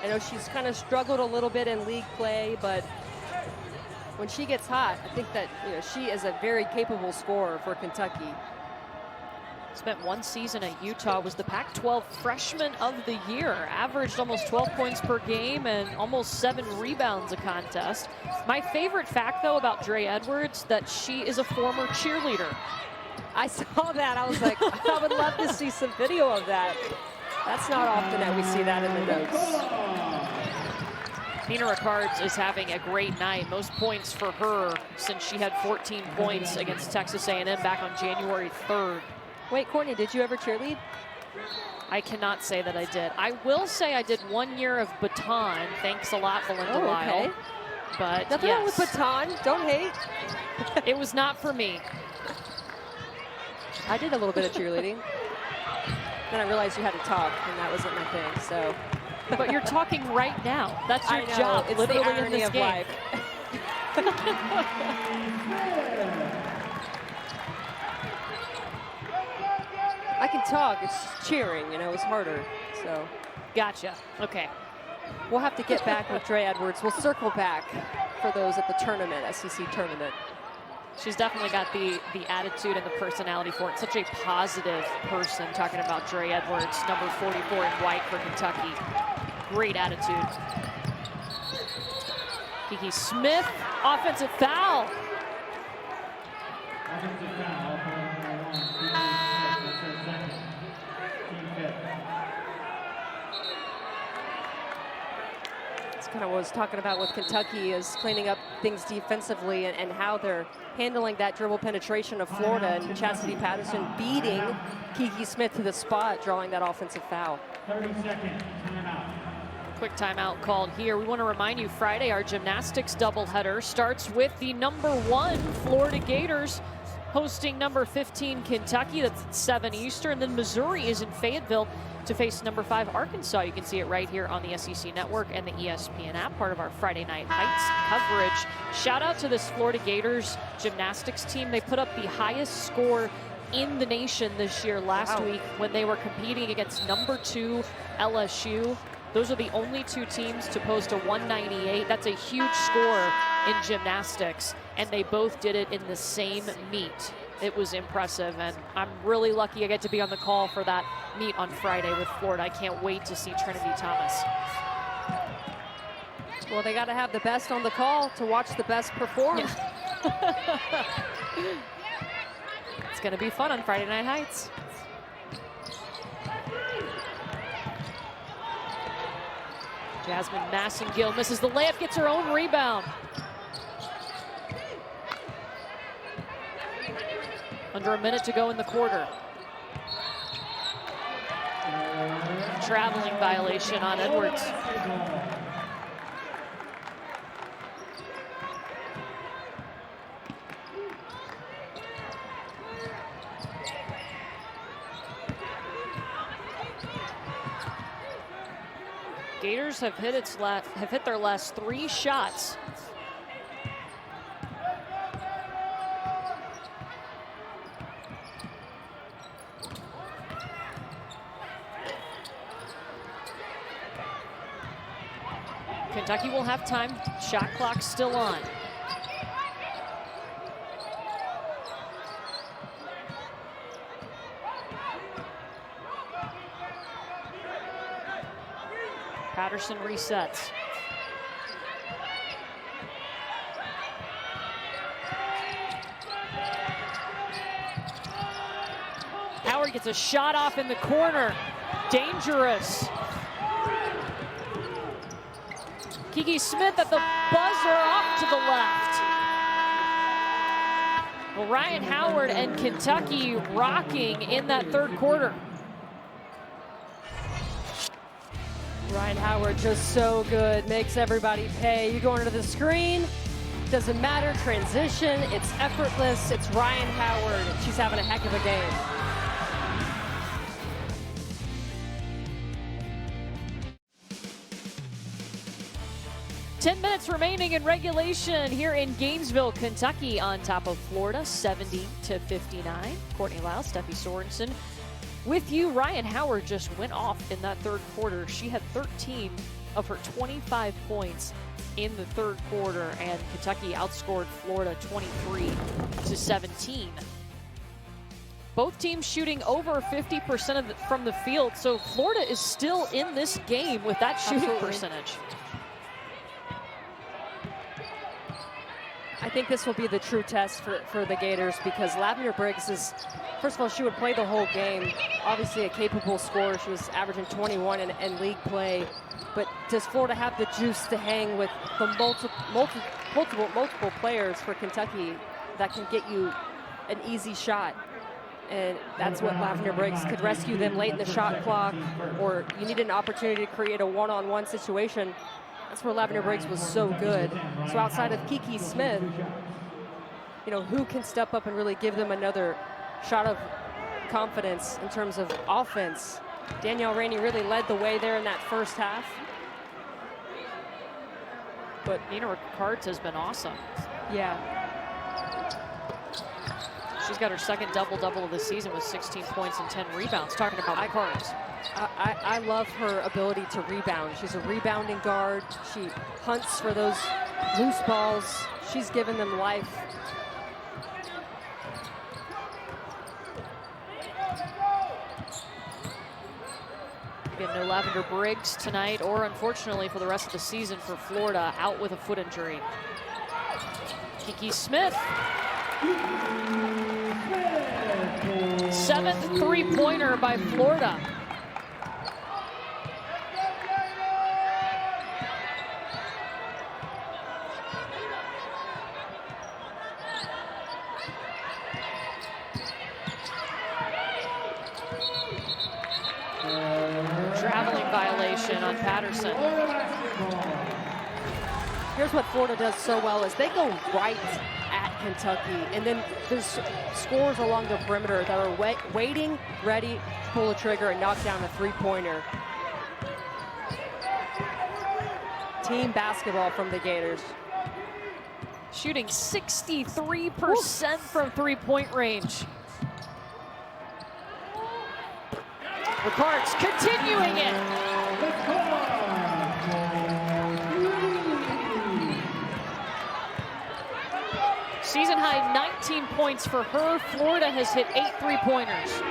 I know she's kind of struggled a little bit in league play, but when she gets hot, I think that she is a very capable scorer for Kentucky. Spent one season at Utah, was the Pac-12 Freshman of the Year, averaged almost 12 points per game and almost 7 rebounds a contest. My favorite fact, though, about Dre Edwards, that she is a former cheerleader. I saw that. I was like, I would love to see some video of that. That's not often that we see that in the notes. Nina Rickards is having a great night. Most points for her since she had 14 points against Texas A&M back on January 3rd. Wait, Courtney, did you ever cheerlead? I cannot say that I did. I will say I did 1 year of baton. Thanks a lot, Belinda Lyle. Okay. But nothing wrong with baton. Don't hate. It was not for me. I did a little bit of cheerleading. Then I realized you had to talk, and that wasn't my thing. So, but you're talking right now. That's your I know, job. it's literally the irony in this of game. life. I can talk. It's cheering. It's harder. So, gotcha. Okay. We'll have to get back with Dre Edwards. We'll circle back for those at the tournament, SEC tournament. She's definitely got the attitude and the personality for it. Such a positive person, talking about Dre Edwards, number 44 in white for Kentucky. Great attitude. Kiki Smith, offensive foul. Offensive foul. Kind of what I was talking about with Kentucky is cleaning up things defensively and how they're handling that dribble penetration of Florida, and Chastity Patterson beating Kiki Smith to the spot, drawing that offensive foul. 30 seconds, timeout. Quick timeout called here. We want to remind you, Friday, our gymnastics doubleheader starts with the number 1 Florida Gators hosting number 15 Kentucky. That's at 7 Eastern. Then Missouri is in Fayetteville to face number 5 Arkansas. You can see it right here on the SEC Network and the ESPN app, part of our Friday Night Heights coverage. Shout out to this Florida Gators gymnastics team. They put up the highest score in the nation this year last week when they were competing against number 2 LSU. Those are the only 2 teams to post a 198. That's a huge score in gymnastics, and they both did it in the same meet. It was impressive, and I'm really lucky I get to be on the call for that meet on Friday with Florida. I can't wait to see Trinity Thomas. Well, they got to have the best on the call to watch the best perform. It's going to be fun on Friday Night Heights. Jasmine Massengill misses the layup, gets her own rebound. Under a minute to go in the quarter. Traveling violation on Edwards. Gators have hit their last 3 shots. Kentucky will have time. Shot clock still on. Patterson resets. Howard gets a shot off in the corner. Dangerous. Kiki Smith at the buzzer off to the left. Well, Ryan Howard and Kentucky rocking in that third quarter. Ryan Howard just so good, makes everybody pay. You go under the screen, doesn't matter, transition, it's effortless, it's Ryan Howard. She's having a heck of a game. Ten minutes remaining in regulation here in Gainesville, Kentucky, on top of Florida, 70-59. Courtney Lau, Steffi Sorensen with you. Ryan Howard just went off in that third quarter. She had 13 of her 25 points in the third quarter, and Kentucky outscored Florida 23-17. Both teams shooting over 50% from the field, so Florida is still in this game with that shooting percentage. I think this will be the true test for the Gators, because Lavender Briggs is, first of all, she would play the whole game. Obviously a capable scorer. She was averaging 21 in league play. But does Florida have the juice to hang with the multiple players for Kentucky that can get you an easy shot? And that's what Lavender Briggs could rescue them late in the shot clock, or you need an opportunity to create a one-on-one situation. That's where Lavender Briggs was so good. So outside of Kiki Smith, you know, who can step up and really give them another shot of confidence in terms of offense? Danielle Rainey really led the way there in that first half. But Nina Ricards has been awesome. Yeah. She's got her second double-double of the season with 16 points and 10 rebounds. Talking about Ricards. I love her ability to rebound. She's a rebounding guard. She hunts for those loose balls. She's given them life. Again, no Lavender Briggs tonight, or unfortunately for the rest of the season for Florida, out with a foot injury. Kiki Smith. 7th three-pointer by Florida. Traveling violation on Patterson. Here's what Florida does so well is they go right at Kentucky, and then there's scorers along the perimeter that are waiting, ready to pull a trigger and knock down a three-pointer. Team basketball from the Gators. Shooting 63% from three-point range. Ricards continuing it. Season high 19 points for her. Florida has hit 8 three-pointers.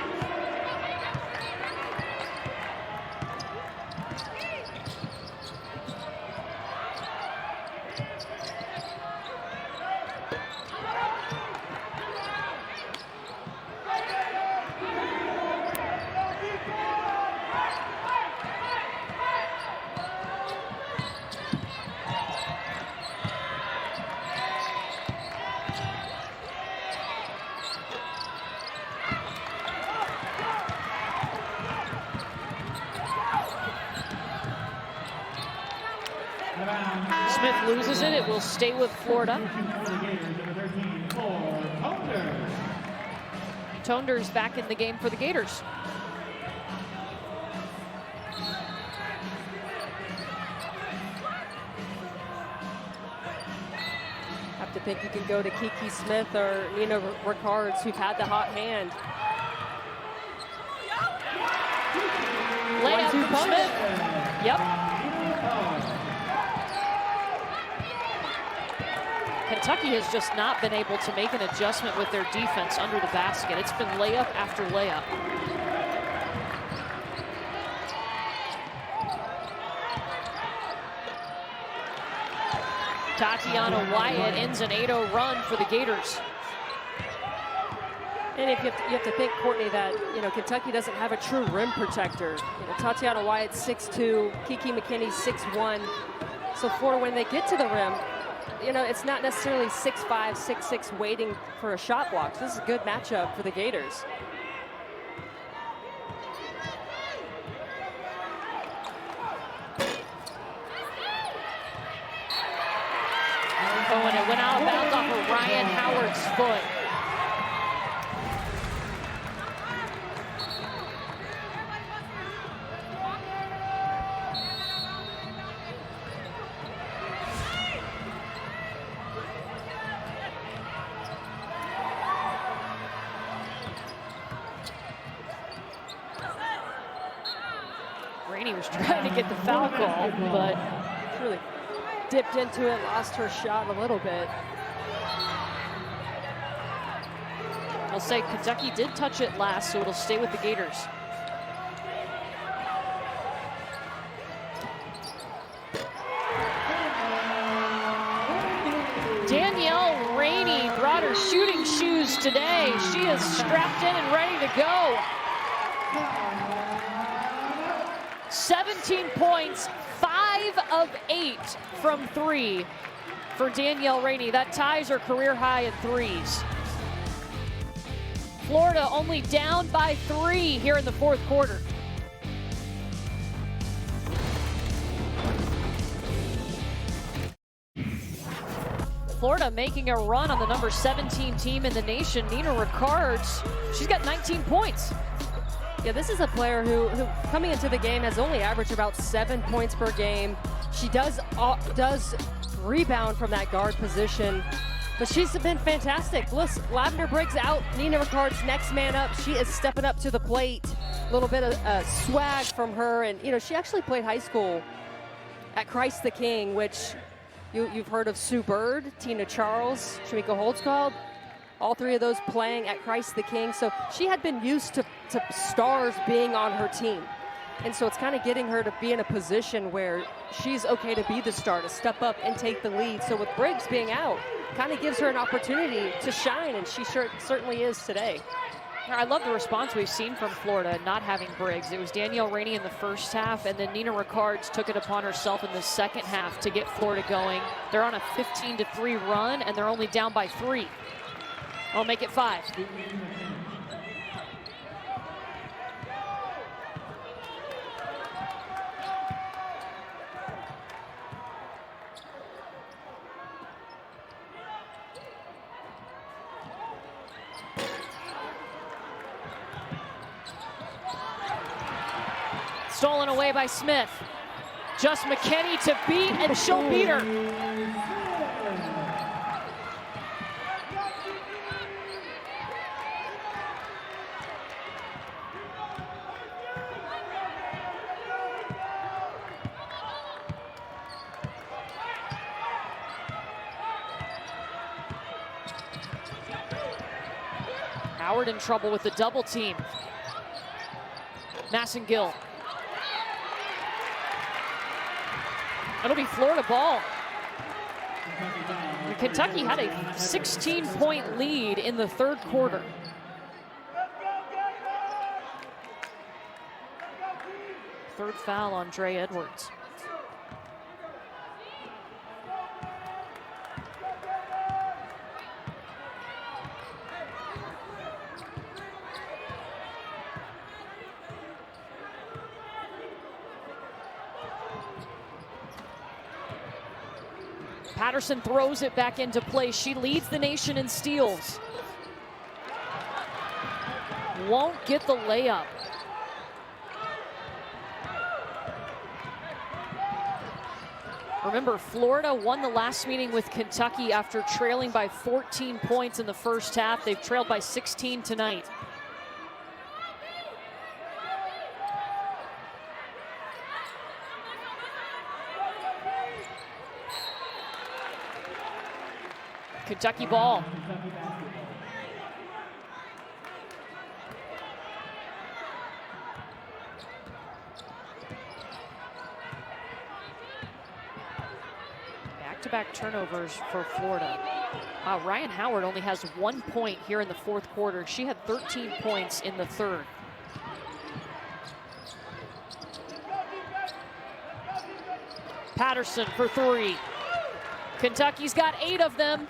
Smith loses it. It will stay with Florida. Tonder's back in the game for the Gators. Have to think you can go to Kiki Smith or Nina Ricards, who've had the hot hand. Layup from Smith. Yep. Kentucky has just not been able to make an adjustment with their defense under the basket. It's been layup after layup. Tatiana Wyatt ends an 8-0 run for the Gators. And if you have to think, Courtney, that Kentucky doesn't have a true rim protector. Tatiana Wyatt 6'2", Kiki McKinney 6'1". So Florida, when they get to the rim, it's not necessarily 6'5", 6'6", waiting for a shot block. This is a good matchup for the Gators. Ryan Howard's foot. Rainey was trying to get the foul call, but Really dipped into it, lost her shot a little bit. I'll say Kentucky did touch it last, so it'll stay with the Gators. Danielle Rainey brought her shooting shoes today. She is strapped in and ready to go. 17 points, 5 of 8 from 3 for Danielle Rainey. That ties her career high in threes. Florida only down by 3 here in the fourth quarter. Florida making a run on the number 17 team in the nation, Nina Rickards. She's got 19 points. Yeah, this is a player who coming into the game has only averaged about 7 points per game. She does rebound from that guard position, but she's been fantastic. Look, Lavender Briggs out, Nina Rickards next man up. She is stepping up to the plate. A little bit of swag from her, and you know she actually played high school at Christ the King, which you've heard of Sue Bird, Tina Charles, Shamika Holtzcald. All 3 of those playing at Christ the King. So she had been used to stars being on her team. And so it's kind of getting her to be in a position where she's okay to be the star, to step up and take the lead. So with Briggs being out, kind of gives her an opportunity to shine, and she certainly is today. I love the response we've seen from Florida not having Briggs. It was Danielle Rainey in the first half, and then Nina Rickards took it upon herself in the second half to get Florida going. They're on a 15-3 run, and they're only down by 3. I'll make it 5. Stolen away by Smith. Just McKinney to beat, and she'll beat her. Howard in trouble with the double team. Massengill. It'll be Florida ball. And Kentucky had a 16-point lead in the third quarter. Third foul on Dre Edwards. Patterson throws it back into play. She leads the nation in steals. Won't get the layup. Remember, Florida won the last meeting with Kentucky after trailing by 14 points in the first half. They've trailed by 16 tonight. Kentucky ball. Back-to-back turnovers for Florida. Wow, Ryan Howard only has 1 point here in the fourth quarter. She had 13 points in the third. Patterson for 3. Kentucky's got 8 of them.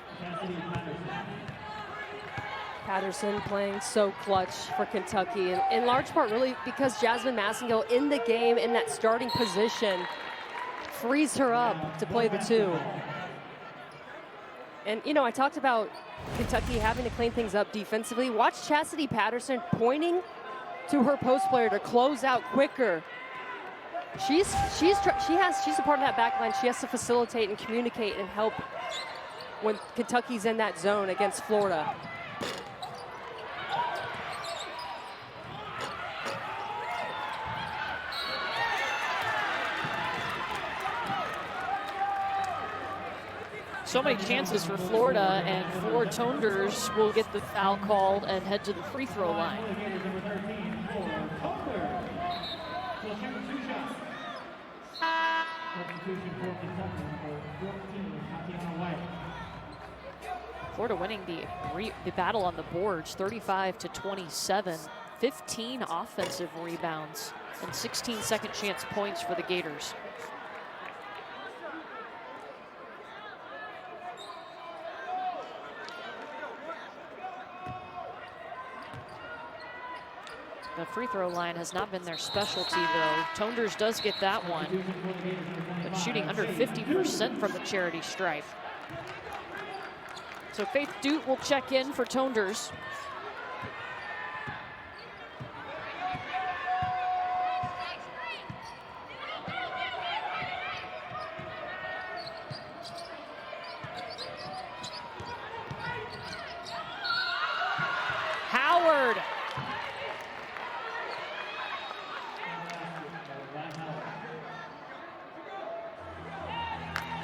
Patterson playing so clutch for Kentucky, and in large part really because Jasmine Massengill in the game in that starting position frees her up to play the 2. And, you know, I talked about Kentucky having to clean things up defensively. Watch Chastity Patterson pointing to her post player to close out quicker. She's a part of that back line. She has to facilitate and communicate and help when Kentucky's in that zone against Florida. So many chances for Florida, and Flor Tonders will get the foul called and head to the free throw line. Florida winning the battle on the boards, 35-27, 15 offensive rebounds, and 16 second chance points for the Gators. The free throw line has not been their specialty, though. Tonders does get that one, but shooting under 50% from the charity stripe. So Faith Dute will check in for Tonders. Howard.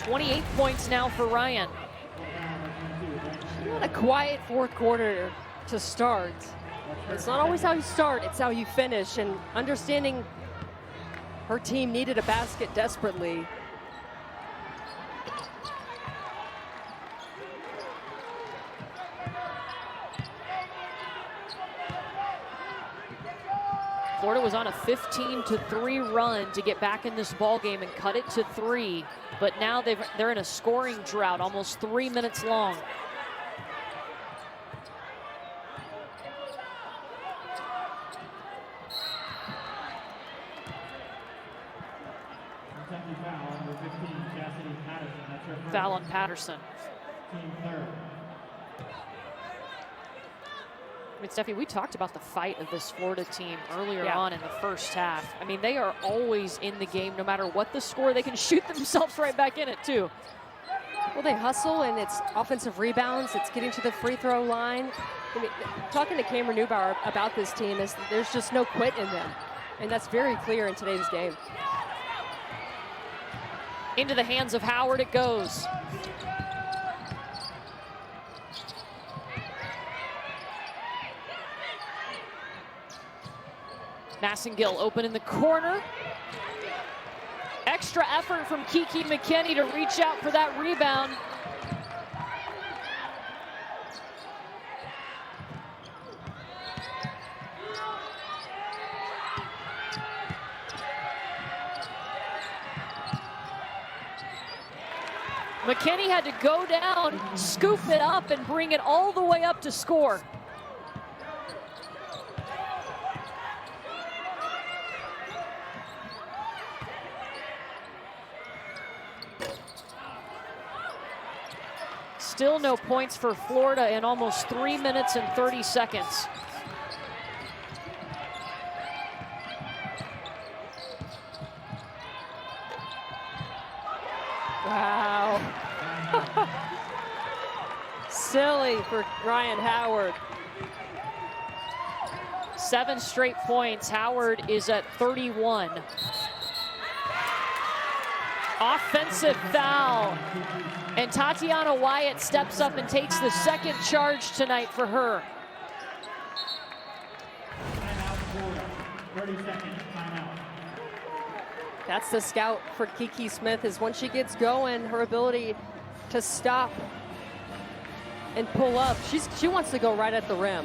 28 points now for Ryan. Not a quiet fourth quarter to start. It's not always how you start, it's how you finish. And understanding her team needed a basket desperately. Florida was on a 15-3 run to get back in this ball game and cut it to 3, but now they're in a scoring drought, almost 3 minutes long. Foul on Patterson. I mean, Steffi, we talked about the fight of this Florida team earlier on in the first half. I mean, they are always in the game. No matter what the score, they can shoot themselves right back in it, too. Well, they hustle, and it's offensive rebounds. It's getting to the free throw line. I mean, talking to Cameron Neubauer about this team, is there's just no quit in them. And that's very clear in today's game. Into the hands of Howard it goes. Massengill open in the corner. Extra effort from Kiki McKinney to reach out for that rebound. McKinney had to go down, scoop it up, and bring it all the way up to score. Still no points for Florida in almost 3 minutes and 30 seconds. Wow. Silly for Ryan Howard. 7 straight points. Howard is at 31. Offensive foul. And Tatiana Wyatt steps up and takes the second charge tonight for her. Timeout, Florida. 30 seconds, timeout. That's the scout for Kiki Smith, is when she gets going, her ability to stop and pull up. She wants to go right at the rim.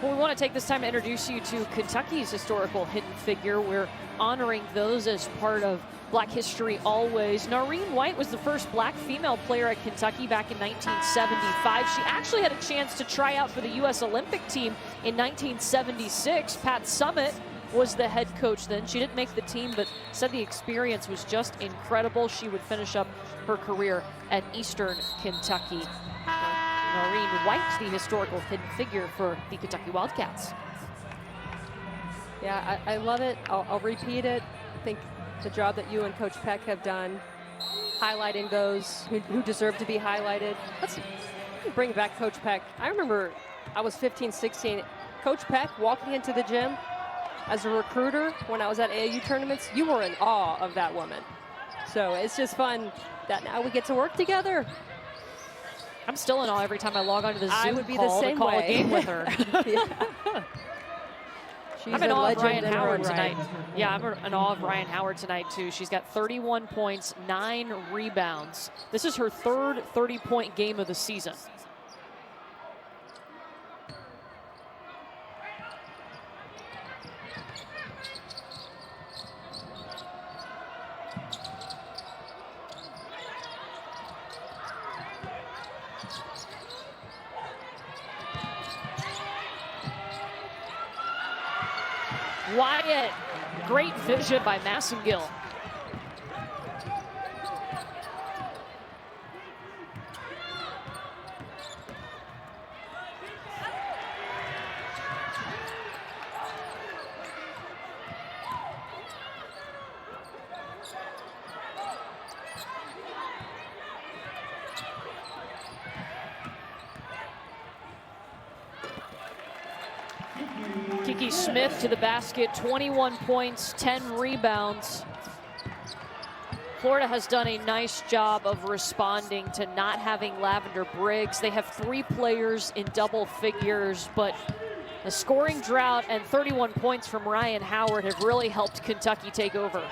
Well, we want to take this time to introduce you to Kentucky's historical hidden figure. We're honoring those as part of Black History Always. Noreen White was the first black female player at Kentucky back in 1975. She actually had a chance to try out for the U.S. Olympic team in 1976. Pat Summitt was the head coach then. She didn't make the team, but said the experience was just incredible. She would finish up her career at Eastern Kentucky. Noreen White, the historical hidden figure for the Kentucky Wildcats. Yeah, I love it. I'll repeat it. I think the job that you and Coach Peck have done, highlighting those who deserve to be highlighted. Let's bring back Coach Peck. I remember I was 15, 16. Coach Peck walking into the gym as a recruiter when I was at AAU tournaments, you were in awe of that woman. So it's just fun that now we get to work together. I'm still in awe every time I log onto the Zoom I would be call the same to call way. a game with her. I'm in awe of Ryan Howard tonight. Yeah, I'm in awe of Ryan Howard tonight, too. She's got 31 points, 9 rebounds. This is her third 30-point game of the season. Wyatt, great vision by Massengill. Kiki Smith to the basket, 21 points, 10 rebounds. Florida has done a nice job of responding to not having Lavender Briggs. They have 3 players in double figures, but the scoring drought and 31 points from Ryan Howard have really helped Kentucky take over.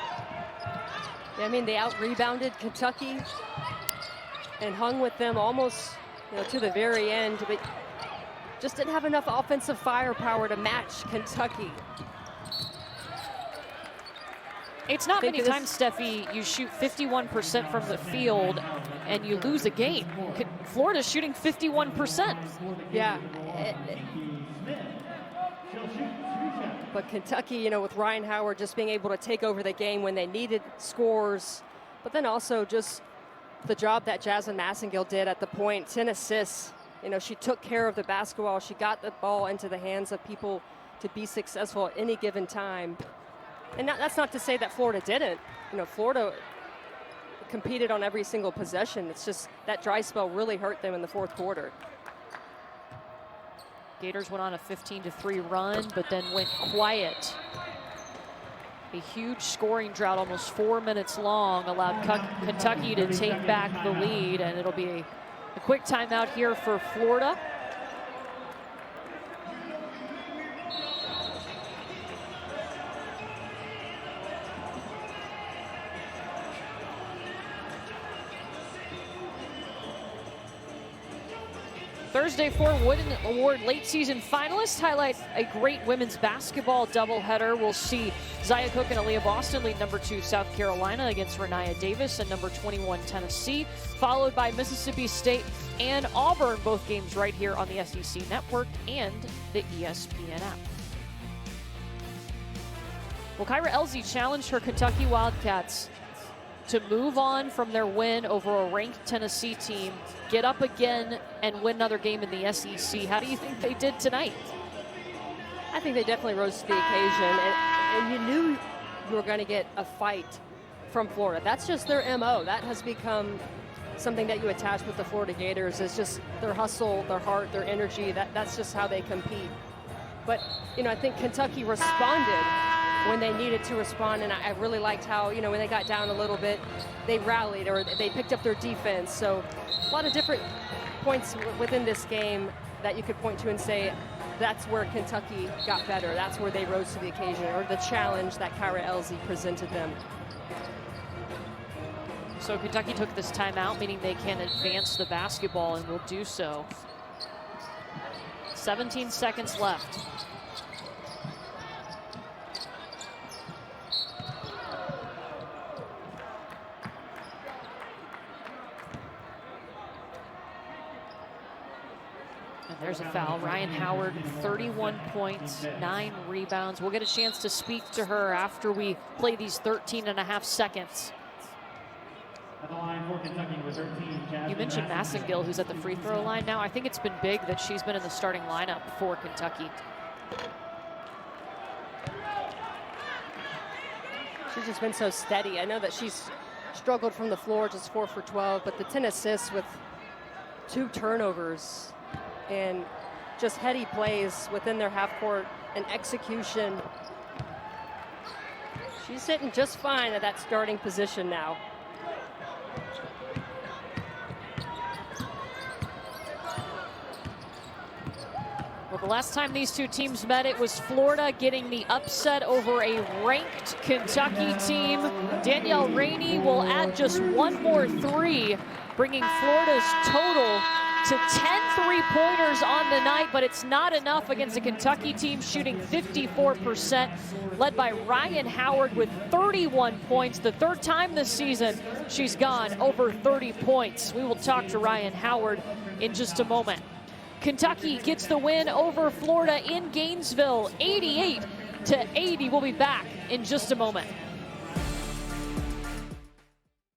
Yeah, I mean, they out-rebounded Kentucky and hung with them almost, to the very end, but just didn't have enough offensive firepower to match Kentucky. It's not many times, Steffi, you shoot 51% from the field and you lose a game. Florida's shooting 51%. Yeah. But Kentucky, with Ryan Howard just being able to take over the game when they needed scores, but then also just the job that Jasmine Massengill did at the point, 10 assists. She took care of the basketball. She got the ball into the hands of people to be successful at any given time. And that's not to say that Florida didn't. Florida competed on every single possession. It's just that dry spell really hurt them in the fourth quarter. Gators went on a 15-3 run, but then went quiet. A huge scoring drought, almost 4 minutes long, allowed Kentucky to take back the lead, and it'll be a quick timeout here for Florida. Thursday, Fort Wooden Award late season finalists highlight a great women's basketball doubleheader. We'll see Zia Cook and Aaliyah Boston lead number 2 South Carolina against Renaya Davis and number 21 Tennessee, followed by Mississippi State and Auburn, both games right here on the SEC Network and the ESPN app. Well, Kyra Elzy challenged her Kentucky Wildcats to move on from their win over a ranked Tennessee team, get up again and win another game in the SEC. How do you think they did tonight? I think they definitely rose to the occasion, and you knew you were going to get a fight from Florida. That's just their MO. That has become something that you attach with the Florida Gators. Is just their hustle, their heart, their energy. That's just how they compete. But, I think Kentucky responded when they needed to respond, and I really liked how, when they got down a little bit, they rallied or they picked up their defense. So a lot of different points within this game that you could point to and say that's where Kentucky got better. That's where they rose to the occasion, or the challenge that Kyra Elzy presented them. So Kentucky took this timeout, meaning they can advance the basketball, and will do so. 17 seconds left. And there's a foul. Ryan Howard, 31 points, 9 rebounds. We'll get a chance to speak to her after we play these 13 and a half seconds. At the line for Kentucky, number 13, Jasmine You mentioned Massengill, who's at the free throw line now. I think it's been big that she's been in the starting lineup for Kentucky. She's just been so steady. I know that she's struggled from the floor, just 4 for 12, but the 10 assists with 2 turnovers and just heady plays within their half court and execution. She's sitting just fine at that starting position now. Well, the last time these two teams met, it was Florida getting the upset over a ranked Kentucky team. Danielle Rainey will add just 1 more 3, bringing Florida's total to 10 3-pointers on the night, but it's not enough against a Kentucky team shooting 54%, led by Ryan Howard with 31 points. The 3rd time this season she's gone over 30 points. We will talk to Ryan Howard in just a moment. Kentucky gets the win over Florida in Gainesville, 88-80. We'll be back in just a moment.